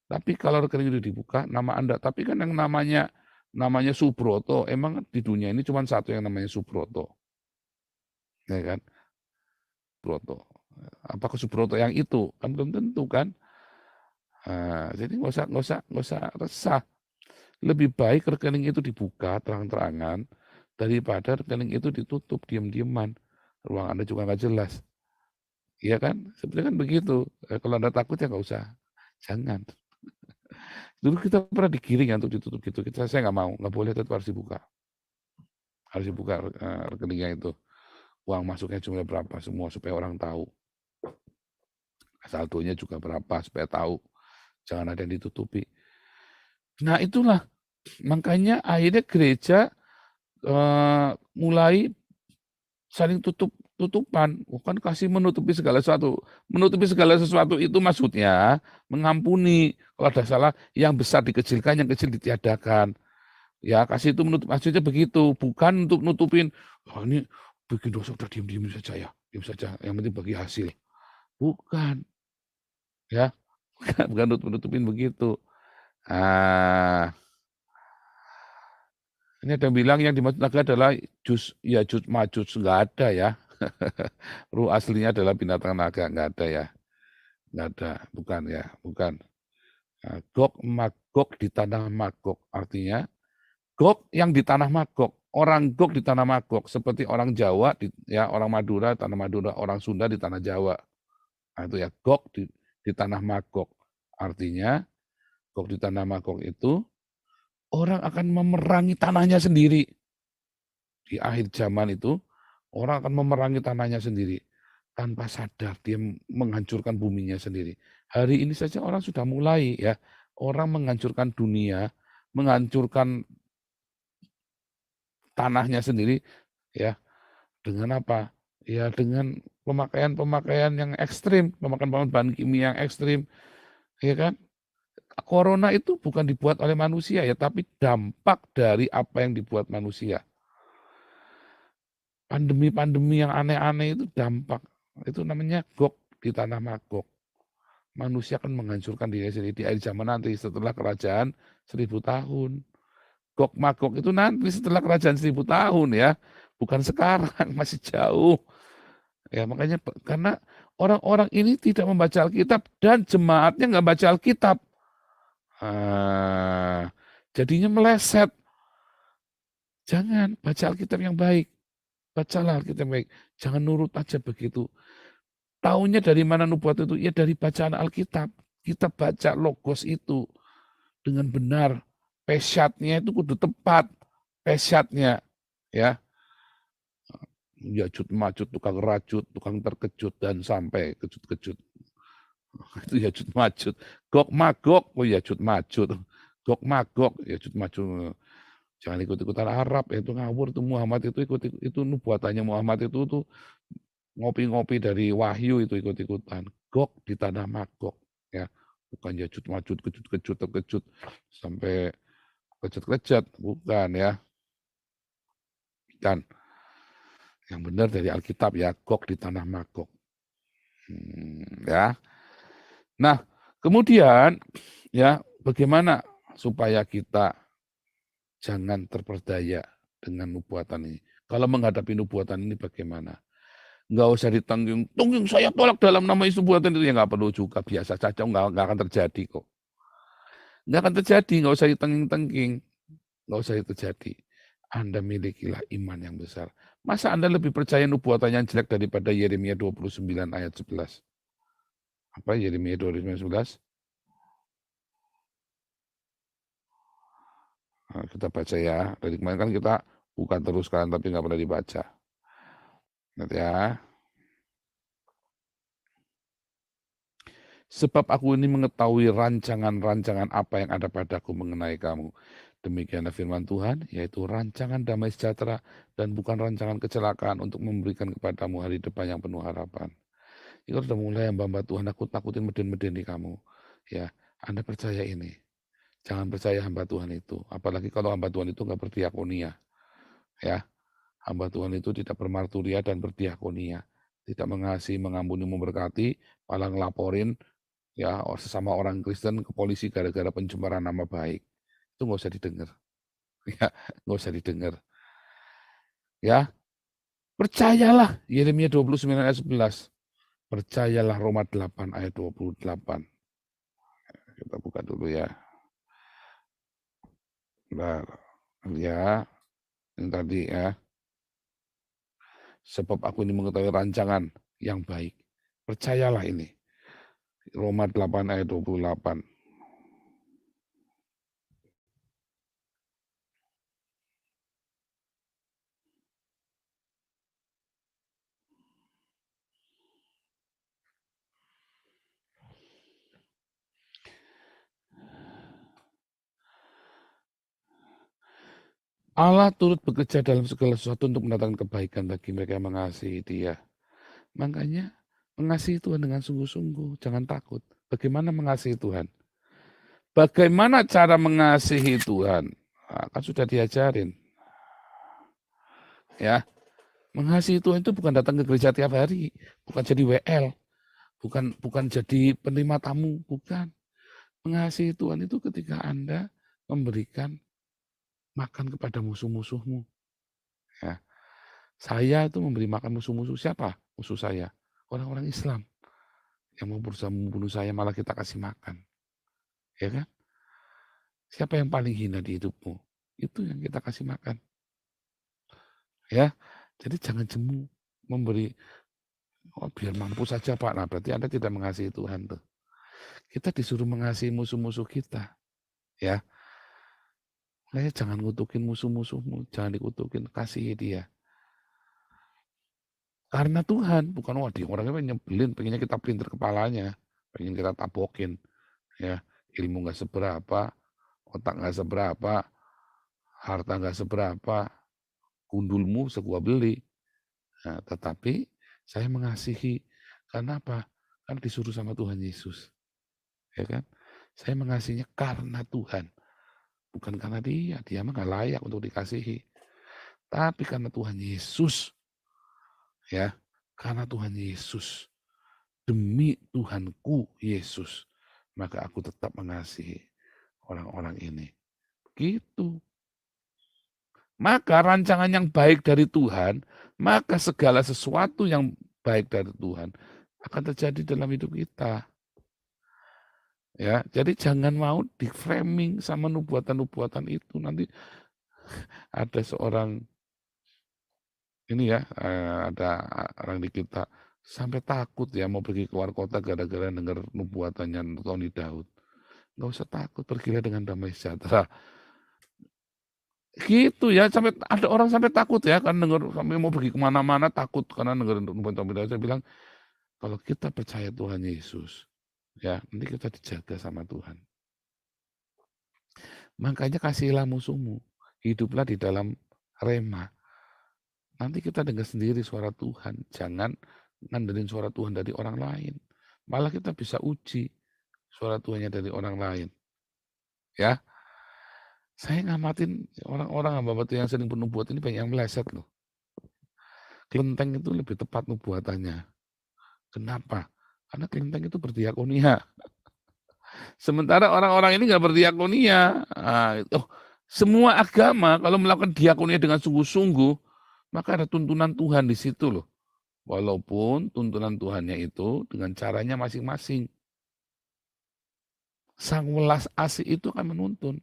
Tapi kalau rekening itu dibuka, nama Anda, tapi kan yang namanya Subroto, emang di dunia ini cuma satu yang namanya Subroto. Ya kan? Subroto. Apakah Subroto yang itu? Kan belum tentu kan? Nah, jadi nggak usah resah. Lebih baik rekening itu dibuka terang-terangan daripada rekening itu ditutup diam-diaman. Ruang Anda juga nggak jelas. Iya kan? Sebenarnya kan begitu. Kalau Anda takut ya nggak usah. Jangan. Dulu kita pernah digiring untuk ditutup gitu. Saya nggak mau, nggak boleh, tetap harus dibuka. Harus dibuka rekeningnya itu. Uang masuknya jumlah berapa semua supaya orang tahu. Saldonya juga berapa supaya tahu. Jangan ada yang ditutupi. Nah itulah. Makanya akhirnya gereja mulai saling tutupan, bukan kasih menutupi segala sesuatu. Menutupi segala sesuatu itu maksudnya mengampuni. Kalau ada salah, yang besar dikecilkan, yang kecil ditiadakan. Ya, kasih itu menutup, maksudnya begitu. Bukan untuk nutupin, ini bikin dosa, udah diam saja ya. Diam saja, yang penting bagi hasil. Bukan. Ya, bukan nutupin begitu. Ini ada yang bilang yang dimaksud naga adalah jus majus, nggak ada ya. Ruh aslinya adalah binatang naga, nggak ada ya. Nggak ada, bukan ya, bukan. Nah, Gog Magog di tanah Magog, artinya Gog yang di tanah Magog, orang Gog di tanah Magog, seperti orang Jawa, orang Madura, tanah Madura, orang Sunda di tanah Jawa. Nah, itu ya, Gog di tanah Magog. Artinya, Gog di tanah Magog itu, orang akan memerangi tanahnya sendiri. Di akhir zaman itu, Orang akan memerangi tanahnya sendiri. Tanpa sadar dia menghancurkan buminya sendiri. Hari ini saja orang sudah mulai ya, orang menghancurkan dunia, menghancurkan tanahnya sendiri ya, dengan apa? Ya dengan pemakaian yang ekstrim, pemakaian bahan kimia yang ekstrim, ya kan? Corona itu bukan dibuat oleh manusia ya, tapi dampak dari apa yang dibuat manusia. Pandemi-pandemi yang aneh-aneh itu dampak, itu namanya Gog di tanah Magog. Manusia akan menghancurkan diri sendiri di akhir zaman nanti setelah kerajaan 1000 tahun. Gog Magog itu nanti setelah kerajaan 1000 tahun ya, bukan sekarang, masih jauh. Ya makanya karena orang-orang ini tidak membaca Alkitab dan jemaatnya nggak baca Alkitab. Jadinya meleset. Jangan baca Alkitab yang baik. Bacalah Alkitab yang baik. Jangan nurut aja begitu. Taunya dari mana nubuat itu? Ya dari bacaan Alkitab. Kita baca logos itu dengan benar. Pesyatnya itu kudu tepat. Pesyatnya. Ya. Yajud majud, tukang rajut, tukang terkejut, dan sampai kejut-kejut. Itu Yajud majud. Gog magog, oh Yajud majud. Gog magog, Yajud majud. Jangan ikut-ikutan Arab, itu ngawur tuh Muhammad itu itu nubuatannya Muhammad itu tuh ngopi-ngopi dari wahyu itu ikut-ikutan. Gog di tanah Magog ya. Bukan Yajud majud, kejut-kejut, terkejut sampai kejut-kejut, bukan ya. Bukan. Yang benar dari Alkitab ya, Gog di tanah Magog. Ya. Nah, kemudian ya, bagaimana supaya kita jangan terperdaya dengan nubuatan ini? Kalau menghadapi nubuatan ini bagaimana? Nggak usah ditengking, saya tolak dalam nama Yesus nubuatan itu, ya nggak perlu juga, biasa saja, nggak akan terjadi kok. Nggak akan terjadi, nggak usah ditengking-tengking, nggak usah terjadi. Anda milikilah iman yang besar. Masa Anda lebih percaya nubuatan yang jelek daripada Yeremia 29 ayat 11? Apa Yeremia 29:11? Nah, kita baca ya. Dari kemarin kan kita buka terus kan, tapi nggak pernah dibaca. Lihat ya. Sebab aku ini mengetahui rancangan-rancangan apa yang ada padaku mengenai kamu. Demikianlah firman Tuhan, yaitu rancangan damai sejahtera dan bukan rancangan kecelakaan untuk memberikan kepadamu hari depan yang penuh harapan. Itu sudah mulai hamba Tuhan, aku takutin meden-medeni kamu. Ya, Anda percaya ini. Jangan percaya hamba Tuhan itu. Apalagi kalau hamba Tuhan itu nggak berdiakonia. Ya, hamba Tuhan itu tidak bermarturia dan berdiakonia. Tidak mengasihi, mengampuni, memberkati, malah ngelaporin ya sesama orang Kristen ke polisi gara-gara pencemaran nama baik. Itu nggak usah didengar. Ya, nggak usah didengar. Ya, percayalah Yeremia 29 ayat 11. Percayalah Roma 8 ayat 28. Kita buka dulu ya. Nah, ya, ini tadi ya. Sebab aku ini mengetahui rancangan yang baik. Percayalah ini. Roma 8 ayat 28. Allah turut bekerja dalam segala sesuatu untuk mendatangkan kebaikan bagi mereka yang mengasihi Dia. Makanya mengasihi Tuhan dengan sungguh-sungguh, jangan takut. Bagaimana mengasihi Tuhan? Bagaimana cara mengasihi Tuhan? Nah, kan sudah diajarin. Ya, mengasihi Tuhan itu bukan datang ke gereja tiap hari, bukan jadi WL, bukan jadi penerima tamu, bukan. Mengasihi Tuhan itu ketika Anda memberikan makan kepada musuh-musuhmu. Ya. Saya itu memberi makan musuh-musuh siapa? Musuh saya. Orang-orang Islam. Yang mau berusaha membunuh saya malah kita kasih makan. Ya kan? Siapa yang paling hina di hidupmu? Itu yang kita kasih makan. Ya. Jadi jangan jemu memberi, oh biar mampu saja Pak. Nah berarti Anda tidak mengasihi Tuhan tuh. Kita disuruh mengasihi musuh-musuh kita. Ya. Makanya jangan ngutukin musuh-musuhmu. Jangan dikutukin. Kasihi dia. Karena Tuhan, bukan dia orangnya nyebelin, pengennya kita pelintir kepalanya, pengen kita tabokin, ya. Ilmu nggak seberapa, otak nggak seberapa, harta nggak seberapa, gundulmu segua beli. Nah, tetapi saya mengasihi, karena apa? Kan disuruh sama Tuhan Yesus, ya kan? Saya mengasihinya karena Tuhan, bukan karena dia mah nggak layak untuk dikasihi. Tapi karena Tuhan Yesus, ya, karena Tuhan Yesus, demi Tuhanku Yesus, maka aku tetap mengasihi orang-orang ini. Gitu. Maka rancangan yang baik dari Tuhan, maka segala sesuatu yang baik dari Tuhan akan terjadi dalam hidup kita. Ya, jadi jangan mau di-framing sama nubuatan-nubuatan itu. Nanti ada seorang ini ya, ada orang di kita sampai takut ya mau pergi keluar kota gara-gara dengar nubuatannya Tony Daud. Nggak usah takut, pergilah dengan damai sejahtera. Gitu ya, sampai ada orang sampai takut ya, kan dengar sampai mau pergi kemana-mana takut karena dengar nubuatan Tony Daud. Saya bilang, kalau kita percaya Tuhan Yesus, ya nanti kita dijaga sama Tuhan. Makanya kasihilah musuhmu, hiduplah di dalam rema. Nanti kita dengar sendiri suara Tuhan, jangan ngandelin suara Tuhan dari orang lain. Malah kita bisa uji suara Tuhannya dari orang lain. Ya, saya ngamatin orang-orang hamba Tuhan yang sering bernubuat ini banyak yang meleset loh. Kelenteng itu lebih tepat nubuatannya. Kenapa? Karena kelenteng itu berdiakonia. Sementara orang-orang ini nggak berdiakonia. Semua agama kalau melakukan diakonia dengan sungguh-sungguh, maka ada tuntunan Tuhan di situ loh. Walaupun tuntunan Tuhannya itu dengan caranya masing-masing. Sang welas asih itu akan menuntun.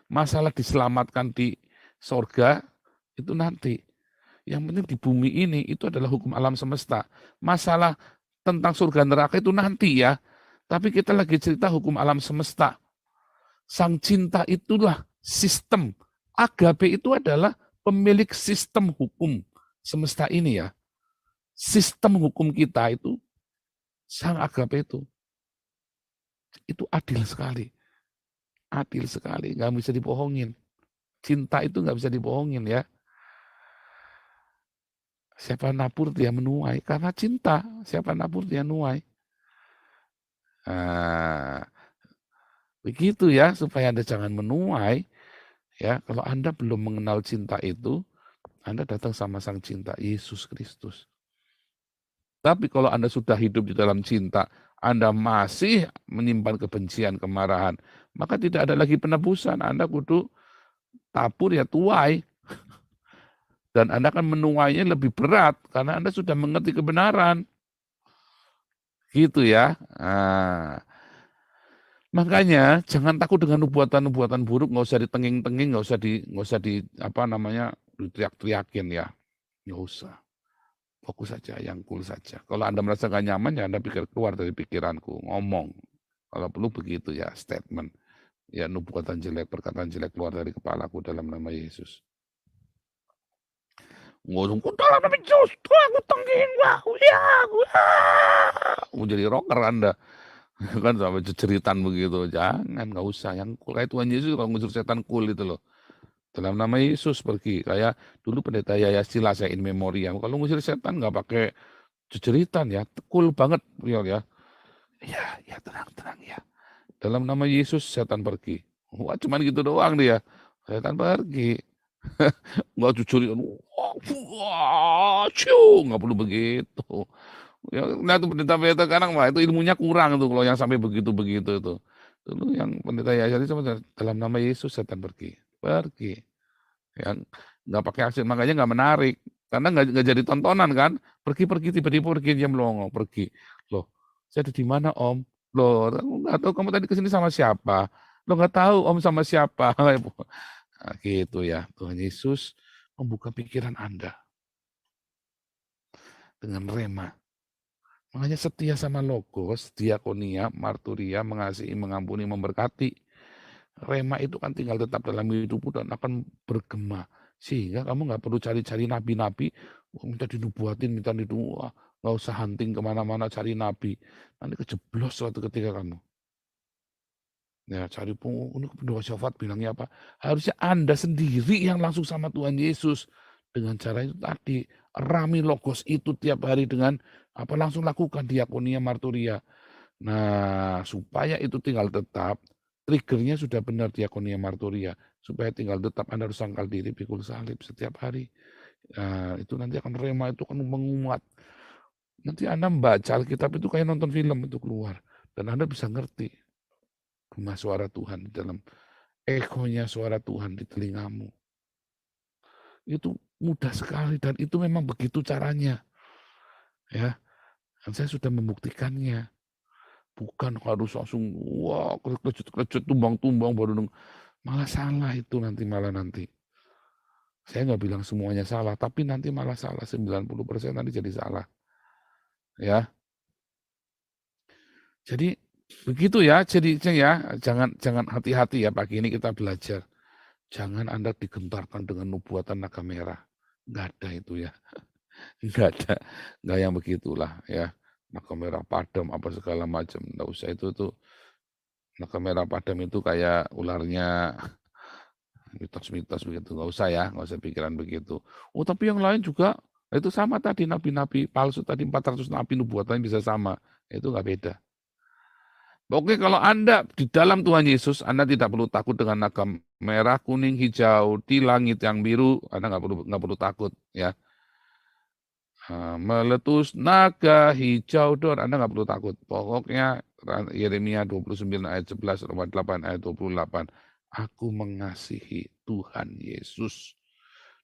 Masalah diselamatkan di sorga itu nanti. Yang penting di bumi ini itu adalah hukum alam semesta. Masalah tentang surga neraka itu nanti ya. Tapi kita lagi cerita hukum alam semesta. Sang cinta itulah sistem. Agape itu adalah pemilik sistem hukum semesta ini ya. Sistem hukum kita itu, sang agape itu adil sekali. Adil sekali, nggak bisa dibohongin. Cinta itu nggak bisa dibohongin ya. Siapa nabur dia menuai, karena cinta. Siapa nabur dia nuai. Nah, begitu ya, supaya Anda jangan menuai. Ya, kalau Anda belum mengenal cinta itu, Anda datang sama sang cinta, Yesus Kristus. Tapi kalau Anda sudah hidup di dalam cinta, Anda masih menyimpan kebencian, kemarahan, maka tidak ada lagi penebusan. Anda kudu tabur ya tuai. Dan Anda akan menuainya lebih berat, karena Anda sudah mengerti kebenaran. Gitu ya. Nah, makanya jangan takut dengan nubuatan-nubuatan buruk, nggak usah ditenging-tenging, nggak usah di apa namanya diteriak-teriakin ya. Nggak usah. Fokus saja, yang cool saja. Kalau Anda merasa gak nyaman, ya Anda pikir keluar dari pikiranku, ngomong. Kalau perlu begitu ya, statement. Ya, nubuatan jelek, perkataan jelek keluar dari kepalaku dalam nama Yesus. Ngomong, dalam nama Yesus, aku tenggihin, mau jadi rocker Anda. Kan sampai ceritan begitu. Jangan, gak usah. Yang cool, kayak Tuhan Yesus kalau ngusir setan cool itu loh. Dalam nama Yesus pergi. Kayak dulu pendeta Yaya Sila saya in memoriam. Kalau ngusir setan nggak pakai jeritan ya, cool banget real ya. Ya tenang ya. Dalam nama Yesus setan pergi. Wah cuman gitu doang dia. Setan pergi. Nggak jujuritan. Nggak perlu begitu. Ya, nah itu pendeta-pendeta sekarang mah itu ilmunya kurang tuh kalau yang sampai begitu-begitu itu. Dulu yang pendeta Yaya Sila dalam nama Yesus setan pergi. Pergi. Yang nggak pakai hasil, makanya nggak menarik. Karena nggak jadi tontonan kan. Pergi tiba-tiba pergi dia melongo, pergi. Loh, saya ada di mana Om? Loh, nggak tahu kamu tadi kesini sama siapa? Loh nggak tahu Om sama siapa? Nah, gitu ya. Tuhan Yesus membuka pikiran Anda dengan rema. Makanya setia sama logos, diakonia, marturia, mengasihi, mengampuni, memberkati. Rema itu kan tinggal tetap dalam hidupmu dan akan bergema. Sehingga kamu nggak perlu cari-cari nabi-nabi minta dinubuatin, minta wah, nggak usah hunting kemana-mana cari nabi. Nanti kejeblos suatu ketika kamu. Ya, cari ini pendoa syafaat bilangnya apa? Harusnya Anda sendiri yang langsung sama Tuhan Yesus. Dengan cara itu tadi, rami logos itu tiap hari dengan apa langsung lakukan diakonia marturia. Nah, supaya itu tinggal tetap, triggernya sudah benar diakonia marturia. Supaya tinggal tetap Anda harus sangkal diri pikul salib setiap hari. Nah, itu nanti akan rema itu akan menguat. Nanti Anda membaca Alkitab itu kayak nonton film itu keluar. Dan Anda bisa ngerti gema suara Tuhan di dalam ekonya suara Tuhan di telingamu. Itu mudah sekali dan itu memang begitu caranya. Ya, dan saya sudah membuktikannya. Bukan harus langsung wah kelecut tumbang-tumbang baru malah salah itu nanti Saya nggak bilang semuanya salah, tapi nanti malah salah 90% nanti jadi salah. Ya. Jadi begitu ya, jadinya ya, jangan hati-hati ya pagi ini kita belajar. Jangan Anda digentarkan dengan nubuatan naga merah. Enggak ada itu ya. Enggak ada. Enggak yang begitulah ya. Naga merah padam apa segala macam. Enggak usah itu tuh. Naga merah padam itu kayak ularnya mitos-mitos begitu. Enggak usah ya, enggak usah pikiran begitu. Oh, tapi yang lain juga itu sama tadi nabi-nabi palsu tadi 400 nabi nubuatannya bisa sama. Itu enggak beda. Oke, kalau Anda di dalam Tuhan Yesus, Anda tidak perlu takut dengan naga merah, kuning, hijau, di langit yang biru. Anda nggak perlu takut, ya. Meletus naga hijau dor, Anda nggak perlu takut. Pokoknya Yeremia 29 ayat 11, Roma 8 ayat 28. Aku mengasihi Tuhan Yesus.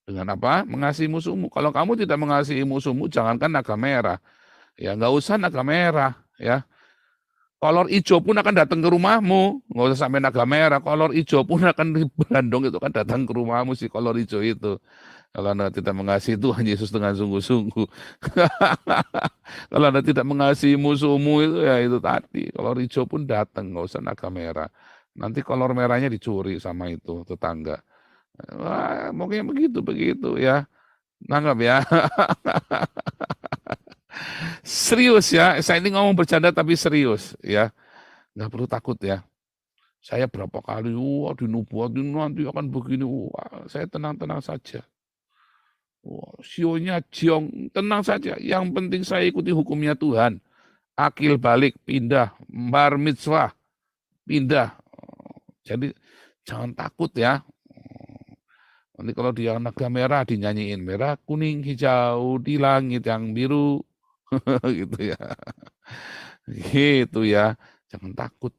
Dengan apa? Mengasihi musuhmu. Kalau kamu tidak mengasihi musuhmu, jangankan naga merah. Ya, nggak usah naga merah, ya. Kolor hijau pun akan datang ke rumahmu, nggak usah sampai naga merah. Kolor hijau pun akan di Bandung itu kan datang ke rumahmu si kolor hijau itu. Kalau Anda tidak mengasihi Tuhan Yesus dengan sungguh-sungguh, kalau Anda tidak mengasihi musuhmu itu ya itu tadi. Kolor hijau pun datang, nggak usah naga merah. Nanti kolor merahnya dicuri sama itu tetangga. Wah, mungkin begitu ya. Nanggap ya. Serius ya, saya ini ngomong bercanda tapi serius ya. Nggak perlu takut ya. Saya berapa kali, wah dinubuatin nanti akan begini, wah saya tenang-tenang saja. Wah, sionya jiong, tenang saja. Yang penting saya ikuti hukumnya Tuhan. Akil balik, pindah. Bar mitzvah, pindah. Jadi jangan takut ya. Nanti kalau dia naga merah dinyanyiin. Merah, kuning, hijau, di langit yang biru. Gitu ya. Gitu ya. Jangan takut.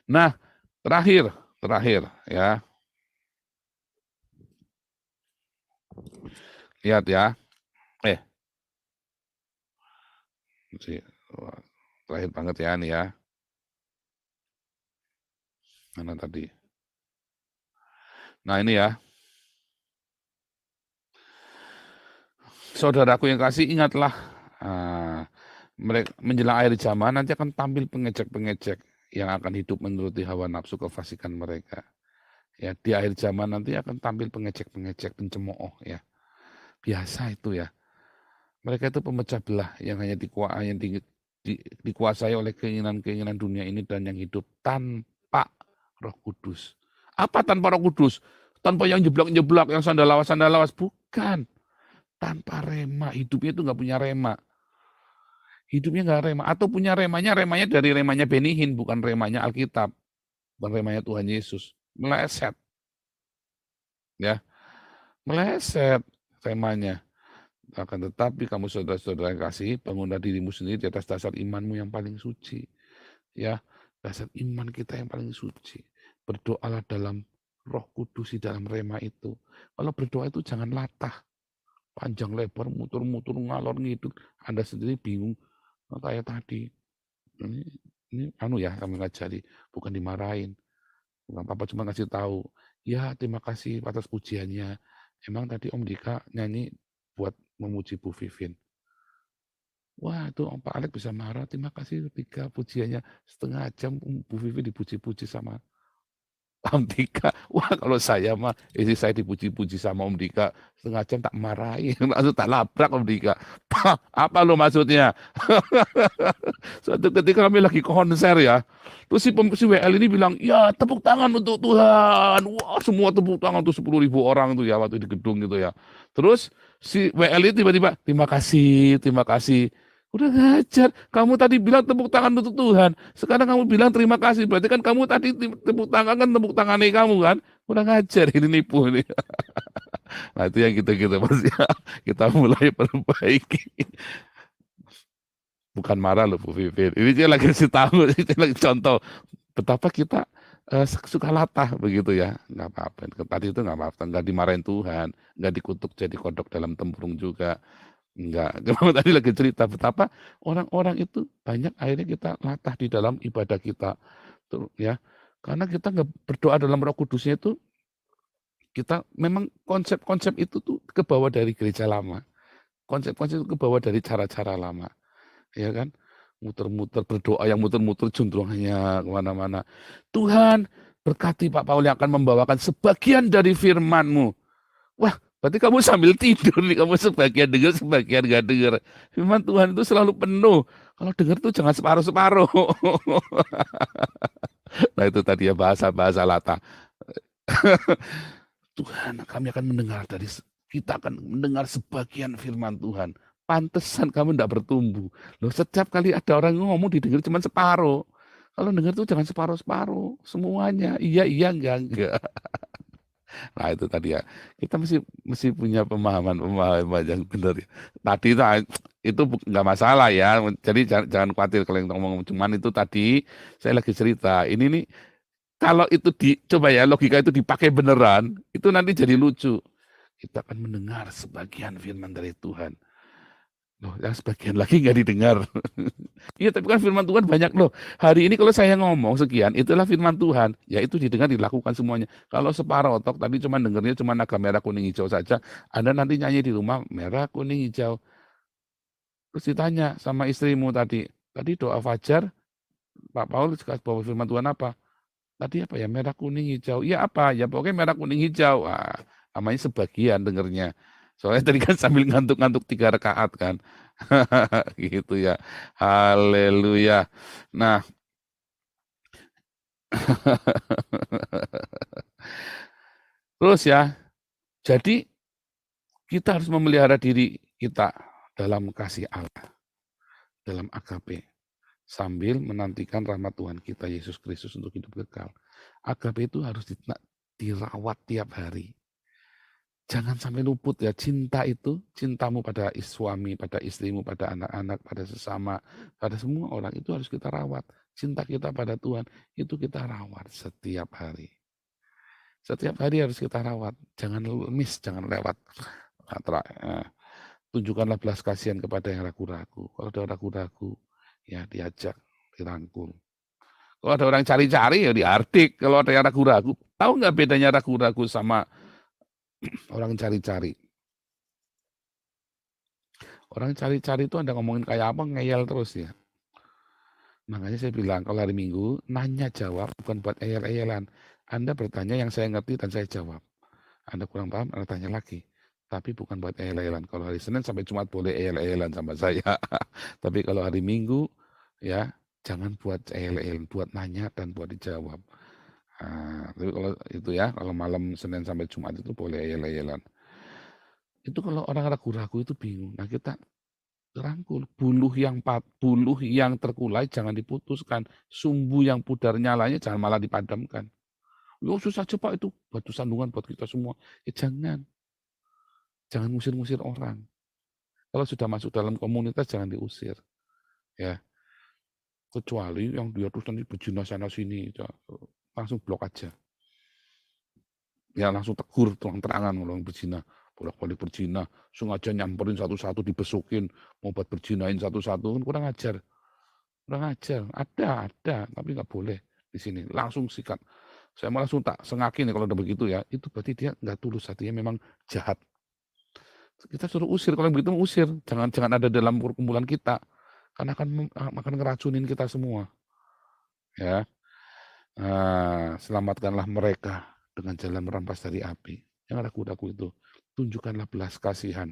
Nah, terakhir ya. Lihat ya. Terakhir banget ya nih ya. Mana tadi? Nah ini ya. Saudaraku yang kasih, ingatlah. Mereka menjelang akhir zaman nanti akan tampil pengecek-pengecek yang akan hidup menuruti hawa nafsu kefasikan mereka. Ya, di akhir zaman nanti akan tampil pengecek-pengecek pencemooh ya. Biasa itu ya. Mereka itu pemecah belah yang hanya dikuasai oleh keinginan-keinginan dunia ini dan yang hidup tanpa Roh Kudus. Apa tanpa Roh Kudus? Tanpa yang jeblak-jeblak, yang sandal-lawas, bukan. Tanpa rema, hidupnya itu nggak punya rema. Hidupnya nggak rema, atau punya remanya dari remanya Benihin, bukan remanya Alkitab, bukan remanya Tuhan Yesus. Meleset. Ya, meleset remanya. Akan tetapi kamu saudara-saudara yang kasih, bangunlah dirimu sendiri di atas dasar imanmu yang paling suci. Ya, dasar iman kita yang paling suci. Berdoalah dalam Roh Kudus di dalam rema itu. Kalau berdoa itu jangan latah. Panjang lebar, muter-muter, ngalor ngidul. Anda sendiri bingung. Kayak tadi. Ini ya kami ngajari. Bukan dimarahin. Bukan Papa cuma ngasih tahu. Ya terima kasih atas pujiannya. Emang tadi Om Dika nyanyi buat memuji Bu Vivin. Wah itu Om Pak Alex bisa marah. Terima kasih Dika pujiannya. Setengah jam Bu Vivin dipuji-puji sama Om Dika, wah kalau saya mah, istri saya dipuji-puji sama Om Dika, setengah jam tak marahin, langsung tak labrak Om Dika. Apa lo maksudnya? Suatu ketika kami lagi konser ya, terus si WL ini bilang, ya tepuk tangan untuk Tuhan. Wah semua tepuk tangan tuh 10.000 orang tuh ya waktu di gedung gitu ya. Terus si WL ini tiba-tiba, terima kasih, terima kasih. Udah ngajar, kamu tadi bilang tepuk tangan untuk Tuhan, sekarang kamu bilang terima kasih, berarti kan kamu tadi tepuk tangan kan tepuk tangan kamu kan, udah ngajar, ini nipu nih. Nah itu yang kita Mas ya, kita mulai perbaiki. Bukan marah loh Bu Vivin, ini dia lagi kasih tahu, ini lagi contoh betapa kita suka latah begitu ya, nggak apa-apa. Tadi itu nggak apa-apa, nggak dimarahin Tuhan, nggak dikutuk jadi kodok dalam tempurung juga. Enggak, kamu tadi lagi cerita betapa orang-orang itu banyak akhirnya kita latah di dalam ibadah kita, tuh ya. Karena kita nggak berdoa dalam Roh Kudusnya itu, kita memang konsep-konsep itu tuh kebawa dari gereja lama, konsep-konsep itu kebawa dari cara-cara lama, ya kan? Muter-muter berdoa yang muter-muter cenderung hanya kemana-mana. Tuhan berkati Pak Paul yang akan membawakan sebagian dari firman-Mu. Wah, berarti kamu sambil tidur nih, kamu sebagian dengar, sebagian gak dengar. Firman Tuhan itu selalu penuh. Kalau dengar tuh jangan separuh-separuh. Nah itu tadi ya bahasa-bahasa lata. Tuhan, kami akan mendengar kita akan mendengar sebagian firman Tuhan. Pantesan kamu tidak bertumbuh. Loh, setiap kali ada orang ngomong didengar cuma separuh. Kalau dengar tuh jangan separuh-separuh. Semuanya, iya, enggak. Nah itu tadi ya, kita mesti punya pemahaman yang benar ya. Tadi itu nggak masalah ya, jadi jangan khawatir kalau yang ngomong, cuman itu tadi saya lagi cerita, ini nih kalau itu coba ya logika itu dipakai beneran, itu nanti jadi lucu. Kita akan mendengar sebagian firman dari Tuhan. Loh, yang sebagian lagi nggak didengar. Iya, tapi kan firman Tuhan banyak loh. Hari ini kalau saya ngomong sekian, itulah firman Tuhan. Ya itu didengar, dilakukan semuanya. Kalau separuh otak tadi cuma dengarnya cuma naga merah, kuning, hijau saja. Anda nanti nyanyi di rumah, merah, kuning, hijau. Terus ditanya sama istrimu tadi doa fajar, Pak Paul bawa firman Tuhan apa? Tadi apa ya, merah, kuning, hijau. Iya apa? Ya pokoknya merah, kuning, hijau. Namanya sebagian dengernya. Soalnya tadi kan sambil ngantuk-ngantuk 3 rakaat kan. Gitu ya. Haleluya. Nah, terus ya, jadi kita harus memelihara diri kita dalam kasih Allah, dalam agape, sambil menantikan rahmat Tuhan kita Yesus Kristus untuk hidup kekal. Agape itu harus dirawat tiap hari. Jangan sampai luput ya, cintamu pada suami, pada istrimu, pada anak-anak, pada sesama, pada semua orang itu harus kita rawat. Cinta kita pada Tuhan itu kita rawat setiap hari. Setiap hari harus kita rawat, jangan miss, jangan lewat. Tunjukkanlah belas kasihan kepada yang ragu-ragu. Kalau ada ragu-ragu, ya diajak, dirangkul. Kalau ada orang cari-cari, ya diartik. Kalau ada yang ragu-ragu, tahu nggak bedanya ragu-ragu sama orang cari-cari? Orang cari-cari itu Anda ngomongin kayak apa, ngeyel terus ya. Makanya saya bilang, kalau hari Minggu, nanya jawab, bukan buat eyel-eyelan. Anda bertanya yang saya ngerti dan saya jawab. Anda kurang paham, Anda tanya lagi. Tapi bukan buat eyel-eyelan. Kalau hari Senin sampai Jumat boleh eyel-eyelan sama saya. Tapi kalau hari Minggu, ya jangan buat eyel-eyelan, buat nanya dan buat dijawab. Tapi kalau itu ya, kalau malam Senin sampai Jumat itu boleh eyel-eyelan. Itu kalau orang ragu-ragu itu bingung. Nah kita rangkul, buluh yang terkulai jangan diputuskan, sumbu yang pudar nyalanya jangan malah dipadamkan. Yo susah aja Pak, itu batu sandungan buat kita semua. Jangan ngusir-ngusir orang. Kalau sudah masuk dalam komunitas jangan diusir, ya. Kecuali yang dia terus nanti berzina sana sini, langsung blok aja. Ya langsung tegur terang-terangan orang berzina, bolak-balik berzina, sengaja nyamperin satu-satu, dibesukin, mau buat berzinain satu-satu, kan kurang ajar. Ada, tapi nggak boleh di sini. Langsung sikat. Saya malah langsung tak sengakin kalau udah begitu ya, itu berarti dia nggak tulus, hatinya memang jahat. Kita suruh usir, kalau begitu usir, jangan ada dalam perkumpulan kita, karena akan ngeracunin kita semua. Ya. Selamatkanlah mereka dengan jalan merampas dari api. Yang ragu-ragu itu, tunjukkanlah belas kasihan,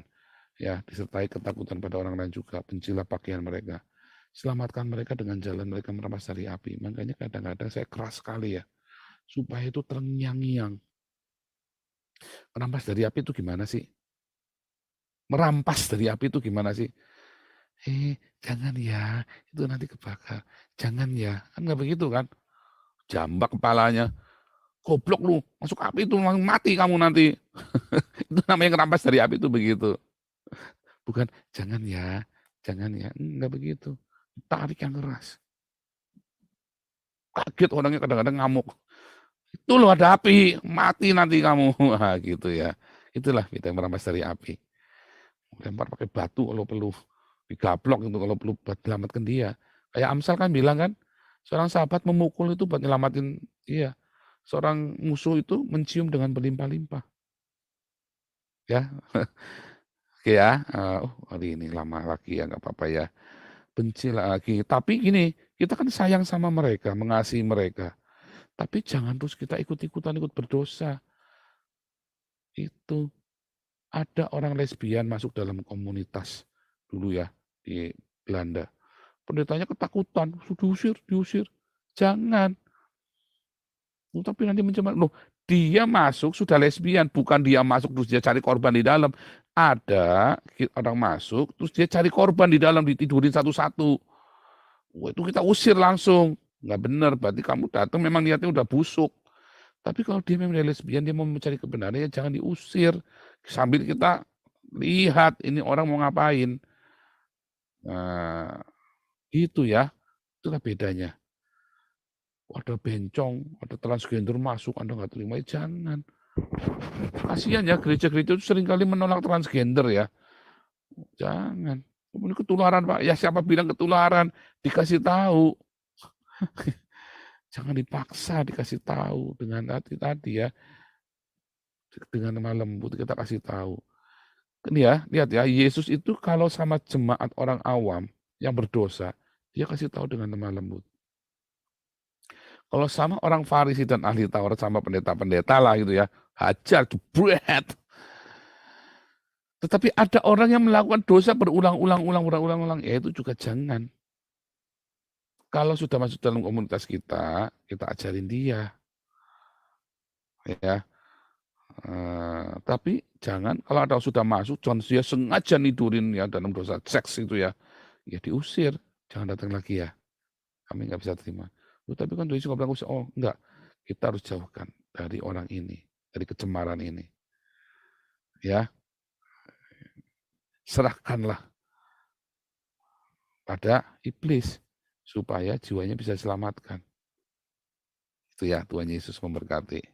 ya, disertai ketakutan pada orang lain juga. Bencilah pakaian mereka. Selamatkan mereka dengan jalan mereka merampas dari api. Makanya kadang-kadang saya keras sekali ya, supaya itu terngiang-ngiang. Merampas dari api itu gimana sih? Merampas dari api itu gimana sih? Jangan ya, itu nanti kebakar. Jangan ya, kan nggak begitu kan? Jambak kepalanya. Goblok lu, masuk api itu langsung mati kamu nanti. Itu namanya ngerampas dari api itu begitu. Bukan, jangan ya, enggak begitu. Tarik yang keras. Kaget orangnya kadang-kadang ngamuk. Itu loh ada api, mati nanti kamu. Wah, gitu ya. Itulah kita yang merampas dari api. Lempar pakai batu kalau perlu. Digablok itu kalau perlu buat menyelamatkan dia. Kayak Amsal kan bilang kan, seorang sahabat memukul itu buat nyelamatin dia. Seorang musuh itu mencium dengan berlimpah-limpah. Ya, oke ya. Hari ini lama lagi ya, nggak apa-apa ya. Benci lagi. Tapi gini, kita kan sayang sama mereka, mengasihi mereka. Tapi jangan terus kita ikut-ikutan ikut berdosa. Itu ada orang lesbian masuk dalam komunitas dulu ya di Belanda. Pendetanya ketakutan, diusir. Jangan. Tapi nanti mencemar. Loh, dia masuk sudah lesbian, bukan dia masuk terus dia cari korban di dalam. Ada orang masuk, terus dia cari korban di dalam, ditidurin satu-satu. Wah, itu kita usir langsung. Nggak benar, berarti kamu datang memang niatnya udah busuk. Tapi kalau dia memang lesbian, dia mau mencari kebenaran, ya jangan diusir. Sambil kita lihat ini orang mau ngapain. Nah, gitu ya. Itulah bedanya. Ada bencong, ada transgender masuk, Anda nggak terima, ya jangan. Kasihan ya, gereja-gereja itu seringkali menolak transgender ya. Jangan. Ini ketularan Pak, ya siapa bilang ketularan, dikasih tahu. Jangan dipaksa dikasih tahu dengan hati tadi ya. Dengan lemah lembut kita kasih tahu. Ini ya, lihat ya, Yesus itu kalau sama jemaat orang awam yang berdosa, dia kasih tahu dengan lemah lembut. Kalau sama orang Farisi dan ahli Taurat sama pendeta-pendeta lah gitu ya, hajar, jebret. Tetapi ada orang yang melakukan dosa berulang-ulang, ya itu juga jangan. Kalau sudah masuk dalam komunitas kita ajarin dia. Ya. Tapi jangan kalau ada sudah masuk, jangan dia sengaja nidurin ya dalam dosa seks itu ya diusir, jangan datang lagi ya. Kami nggak bisa terima. Tapi kan Yesus nggak bilang usir. Oh enggak, kita harus jauhkan dari orang ini, dari kecemaran ini. Ya, serahkanlah pada iblis supaya jiwanya bisa diselamatkan. Itu ya, Tuhan Yesus memberkati.